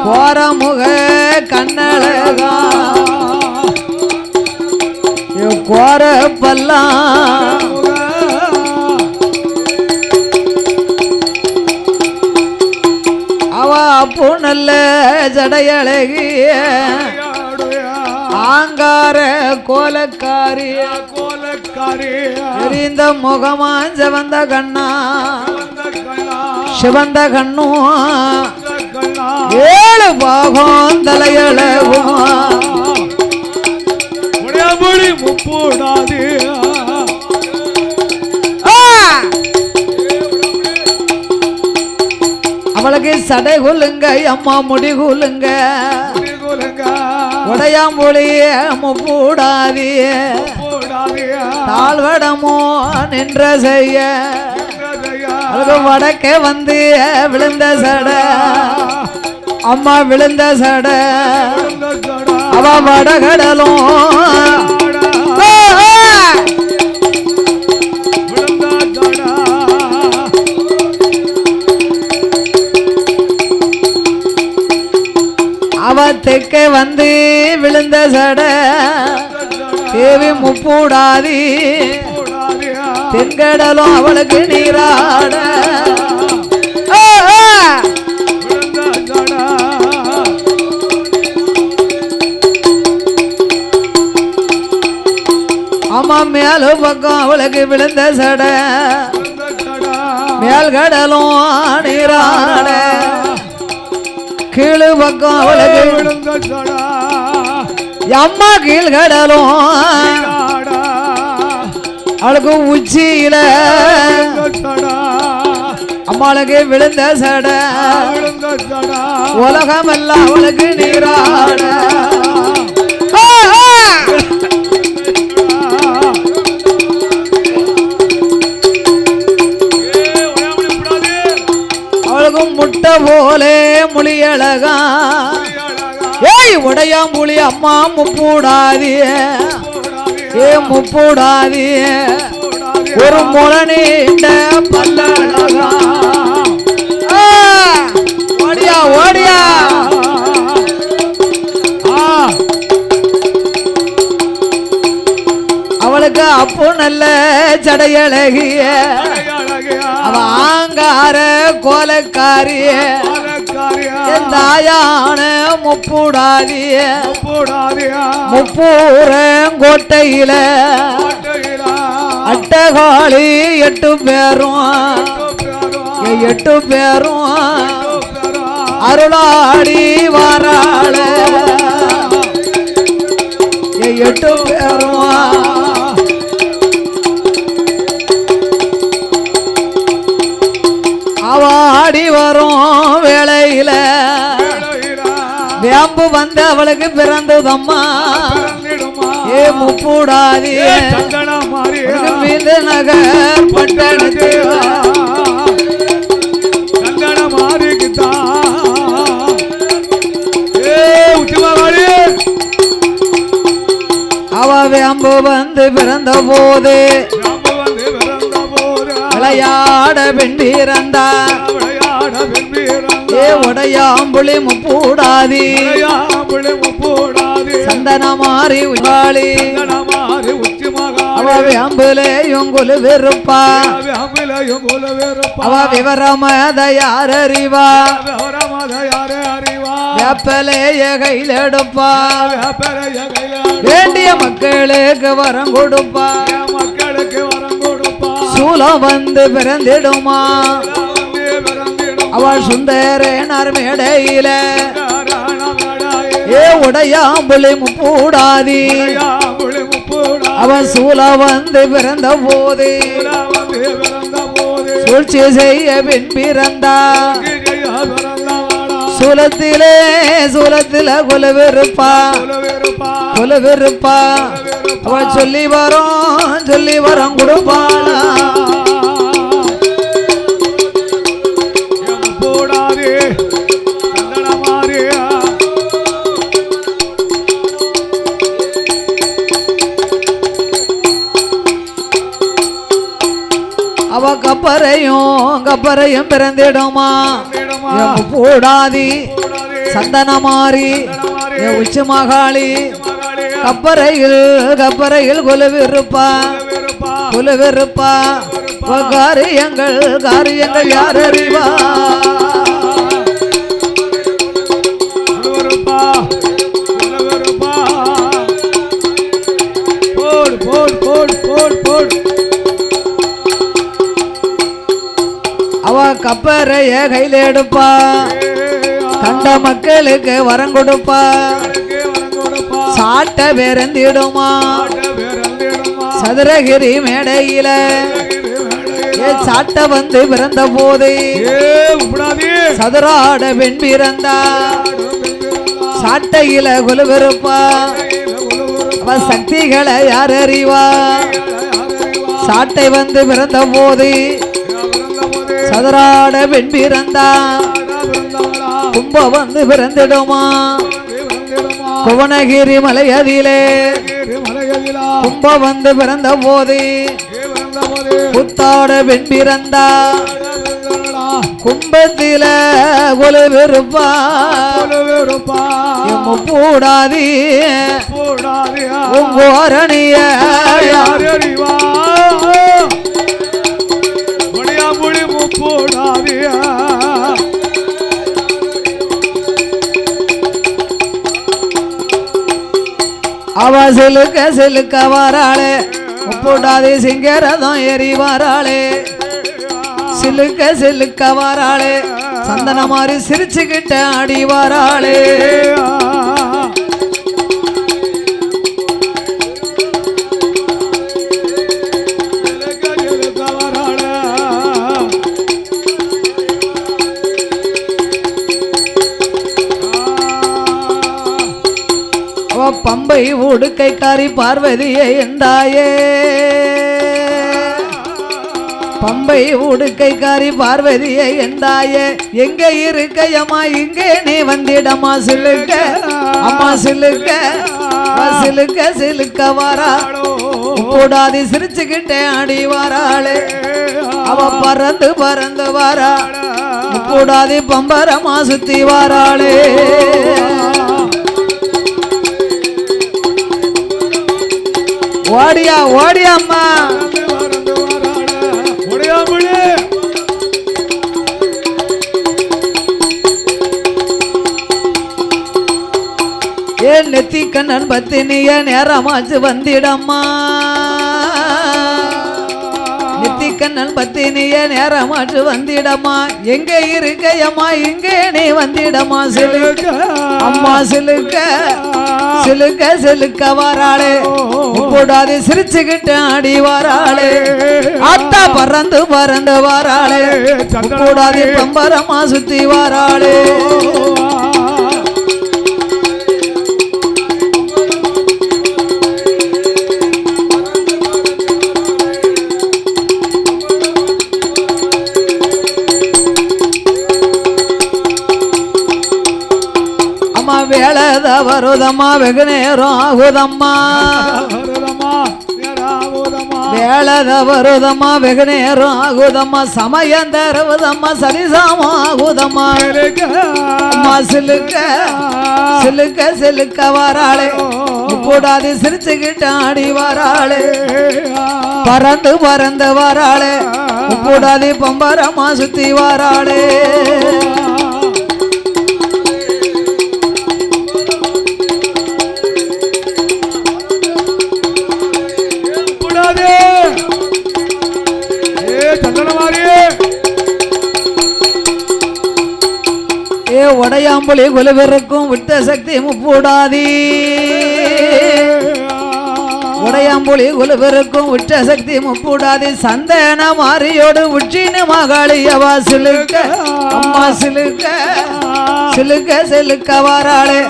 கோரமுக கண்ணழகா கோரப்பல்லாம் அவ அப்போ நல்ல ஜடையழகிய ஆங்கார கோலக்காரி எரிந்த முகமா சிவந்த கண்ணா சிவந்த கண்ணும் 7 பாகம் தலையழகும் முப்பூடாது அவளுக்கு சடை கொல்லுங்க அம்மா முடி கொல்லுங்க உடையாமொழிய முப்பூடாதி தாழ்வடமோ நின்ற செய்ய அதுக்கு வடக்கே வந்து விழுந்த சட அம்மா விழுந்த சட அவ வடகடலும் அவ தெற்கே வந்து விழுந்த சட தேவி முப்பூடாதி தென்கடலும் அவளுக்கு நீராட அம்மா மேலு பக்கம் அவளுக்கு விழுந்த சட மேல்கடலும் நீராட கீழு பக்கம் அவளுக்கு விழுந்த சட அம்மா கீழ்கடலும் அவளுக்கு உச்சியில அம்மாளுக்கு விழுந்த சட உலகம் எல்லாம் அவளுக்கு நீராட முட்டை போலே மொழியழகா ஏய் உடையாம்புலி அம்மா முப்பூடாதிய ஏ முப்பூடாதிய ஒரு முளை நீண்ட பல்லழகா ஓடியா ஓடியா அவளுக்கு அப்போ நல்ல ஜடையழகிய அவ ஆங்கார கோலக்காரிய தாயான முப்பூடாதிய முப்பூரங்கோட்டையில அட்டகாளி 8 பேரும் 8 பேரும் அருளாடி வாராள 8 பேரும் அவாடி வரும் வேளையில வேம்பு வந்து அவளுக்கு பிறந்ததம்மா ஏ முப்பூடாதி மீது நகர் பட்டணத்து அவ வேம்பு வந்து பிறந்த போது விளையாட பெண்டிருந்தா ஏ உடையாம்புலி முப்பூடாதி சந்தன மாறி உச்சாளி அவ வேம்புலையும் கொலுவிருப்பா அவ விவரமத யார் அறிவா வேப்பலைய கையில் எடுப்பா வேண்டிய மக்களுக்கு வரம் கொடுப்பா சூலம் வந்து பிறந்திடுமா அவள் சுந்தரனார் மேடையில ஏ உடையாம்புலி முப்பூடாதி அவன் சூலம் வந்து பிறந்த போது சூழ்ச்சி செய்ய பின் பிறந்தா சூலத்தில கொலுவிருப்பா அவள் சொல்லி வரோம் கொடுப்பாளா அவ கப்பரையும் பிறந்திடுமா பூடாதி சந்தன மாறி உச்சி மகாளி கப்பரையில் கொலுவிருப்பா காரியங்கள் யார் அறிவா அவ கப்பரைய கையில் எடுப்பா கண்ட மக்களுக்கு வரம் கொடுப்பா சாட்ட வேறந்திடுமா சதுரகிரி மேடையில சாட்ட வந்து பிறந்த போது சதுராட பெண் பிறந்தா சாட்டையில கொலுவிருப்பா அவ சக்திகளை யார் அறிவா சாட்டை வந்து பிறந்த போது சதுராட பெண் பிறந்தா கும்ப வந்து பிறந்திடுமா புவனகிரி மலையதிலே கும்ப வந்து பிறந்த போது புத்தாட பெண் பிறந்தா கும்பத்தில கொலுவிருப்பா முப்பூடாதி உங்கோரணிய அவ சிலுக்க வாராளே முப்பூடாதி சிங்கரதம் ஏறி வாராளே சிலுக்க வாராளே சந்தன மாதிரி சிரிச்சுக்கிட்ட ஆடி வாராளே பம்பை உடுக்கைக்காரி பார்வதியே என்றாயே பம்பை உடுக்கைக்காரி பார்வதியை என்றாயே எங்க இருக்கையம்மா இங்கே நீ வந்திடமா சிலுக்க அம்மா சிலுக்க சிலுக்க சிலுக்க வாரா கூடாது சிரிச்சுக்கிட்டே ஆடி வாராளே அவ பறந்து பறந்து வாரா கூடாது பம்பரமா சுத்தி வாராளே ஓடியா ஓடியாம்மா ஏன் நெத்தி கண்ணன் பத்தினிய நேரமாச்சு வந்திடம்மா நெத்தி கண்ணன் பத்தினிய நேரமாச்சு வந்திடம்மா எங்க இருக்கையம்மா இங்கே நீ வந்திடம்மா சிலுக்க அம்மா சிலுக்க சிலுக்க சிலுக்க வாராளே கூடாது சிரிச்சுக்கிட்டு ஆடி வாராளே ஆத்தா பறந்து பறந்து வாராளே கூடாது பம்பரமா சுத்தி வாராளே வேளத வருதம்மா வெகு நேரம் ஆகுதம்மா வேளத வருதம்மா வெகு நேரம் ஆகுதம்மா சமயம் தருவதம்மா சரிசாமம் ஆகுதம்மா அம்மா சிலுக்க சிலுக்க சிலுக்க வாராளே கூடாது சிரிச்சுக்கிட்டு ஆடி வாராளே பறந்து பறந்து வாராளே கூடாது பம்பரமா சுத்தி வாராளே உடையாம்புலி குலுவிருக்கும் விட்ட சக்தி முப்பூடாதி உடையாம்புலி குலுவிருக்கும் விட்ட சக்தி முப்பூடாதி சந்தன மாரியோடு உச்சின்னு மகாளியவா சிலுக்க அம்மா சிலுக்க சிலுக்க சிலுக்க வாராளே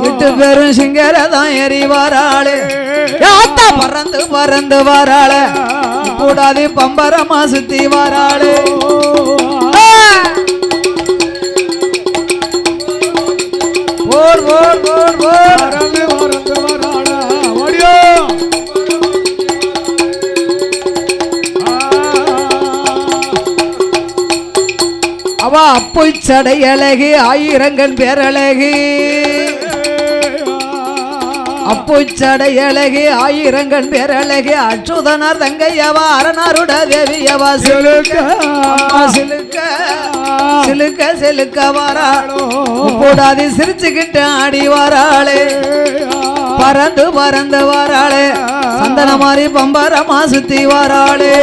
விட்டு பெரும் சிங்கரதான் எறி வாராளே யாத்தா பறந்து பறந்து வாராளே கூடாது பம்பரமா சுத்தி வாராளே ஓர் ஓர் ஓர் ஓர் பறந்து பறந்து வாராளே ஓடியோ அவ அப்புச்சடை அழகி ஆயிரங்கன் பேரழகி அப்புச்சடை அழகி ஆயிரங்கன் பேரழகி அச்சுதனார் தங்கையவா அரணாருட தேவியவா சிலுக்க சிலுக்க சிலுக்க சிலுக்க வாராளோ கூடாது சிரிச்சுக்கிட்டு ஆடி வாராளே பறந்து பறந்து வாராளே சந்தன மாதிரி பம்பரமா சுத்தி வாராளே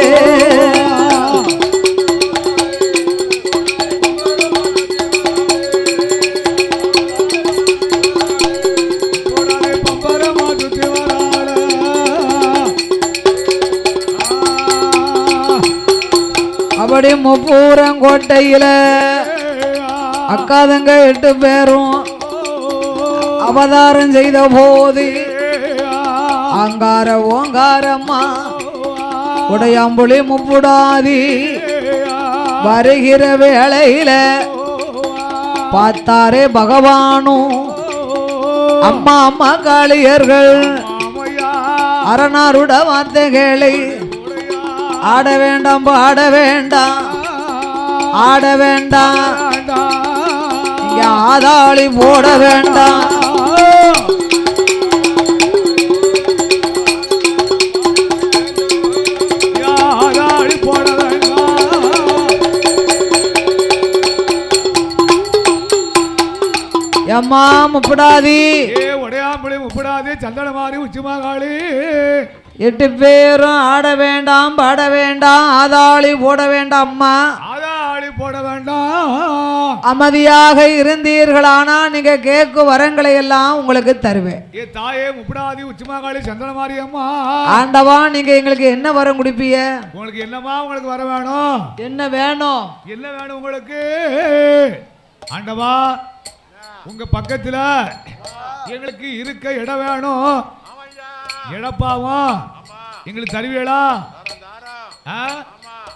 அப்படி முப்பூரங்கோட்டையில அக்காதங்க 8 பேரும் அவதாரம் செய்த போது அங்கார ஓங்காரம்மா உடையாம்புலி முப்புடாதி வருகிற வேளையில பார்த்தாரே பகவானும் அம்மா அம்மா காளியர்கள் அரணாருட வார்த்தைகளை ஆட வேண்டாம் பாட வேண்டாம் ஆட வேண்டாம் இங்க ஆதாளி போட வேண்டாம் ஆதாளி போட வேண்டாம் எம்மா முப்படாதி உடையாம்புலி முப்படாதி சந்தன மாறி உச்சிமாகாளி 8 பேரும் ஆட வேண்டாம் பாட வேண்டாம் ஆதாளி போட வேண்டாம் அம்மா ஆதாளி போட வேண்டாம் அமைதியாக இருந்தீர்களானா நீங்க கேட்கும் வரங்களை எல்லாம் உங்களுக்கு தருவேன் ஏ தாயே முப்படாதி உச்சிமாகாளி சந்தன மாறி அம்மா ஆண்டவா நீங்க எங்களுக்கு என்ன வரம் கொடுப்பீங்க உங்களுக்கு என்னமா உங்களுக்கு வர வேணும் என்ன வேணும் உங்களுக்கு ஆண்டவா உங்க பக்கத்துல எங்களுக்கு இருக்க இடம் வேணும் இடப்பாவும் எங்களுக்கு தருவீங்களா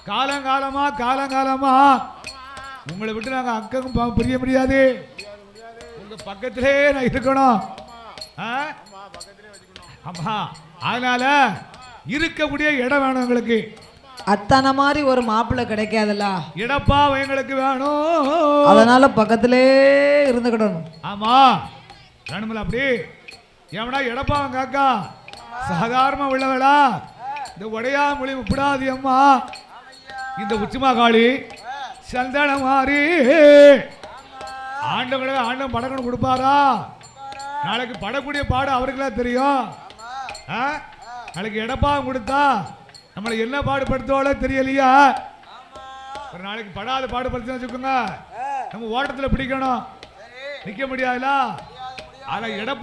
காலங்காலமா உங்களை விட்டு நாங்க அக்கம் பிரிய முடியாது. உங்க பக்கத்திலே நான் இருக்கணும். ஆமா, அதனால இருக்கக்கூடிய இடம் வேணும் எங்களுக்கு. அத்தனை மாதிரி ஒரு மாப்பிள்ளை கிடைக்காதுல்ல, இடப்பா எங்களுக்கு வேணும். அதனால பக்கத்திலே இருந்துக்கிடணும். ஆமா, வேணுமில்ல அப்படி. எவனா எடப்பாவன் காக்கா சாதாரண உள்ளவளா? இந்த உடையா மொழி முப்படாது அம்மா. இந்த உச்சிமா காளி சந்தன மாறி ஆண்டம் படக்கணும் கொடுப்பாரா? நாளைக்கு படக்கூடிய பாடு அவருக்கெல்லாம் தெரியும். நாளைக்கு எடப்பாவன் கொடுத்தா நம்மளை என்ன பாடுபடுத்துவாளோ தெரியலையா? ஒரு நாளைக்கு படாத பாடுபடுத்தி வச்சுக்கோங்க. நம்ம ஓட்டத்தில் பிடிக்கணும், நிற்க முடியாதுல. ஆனா எடப்பா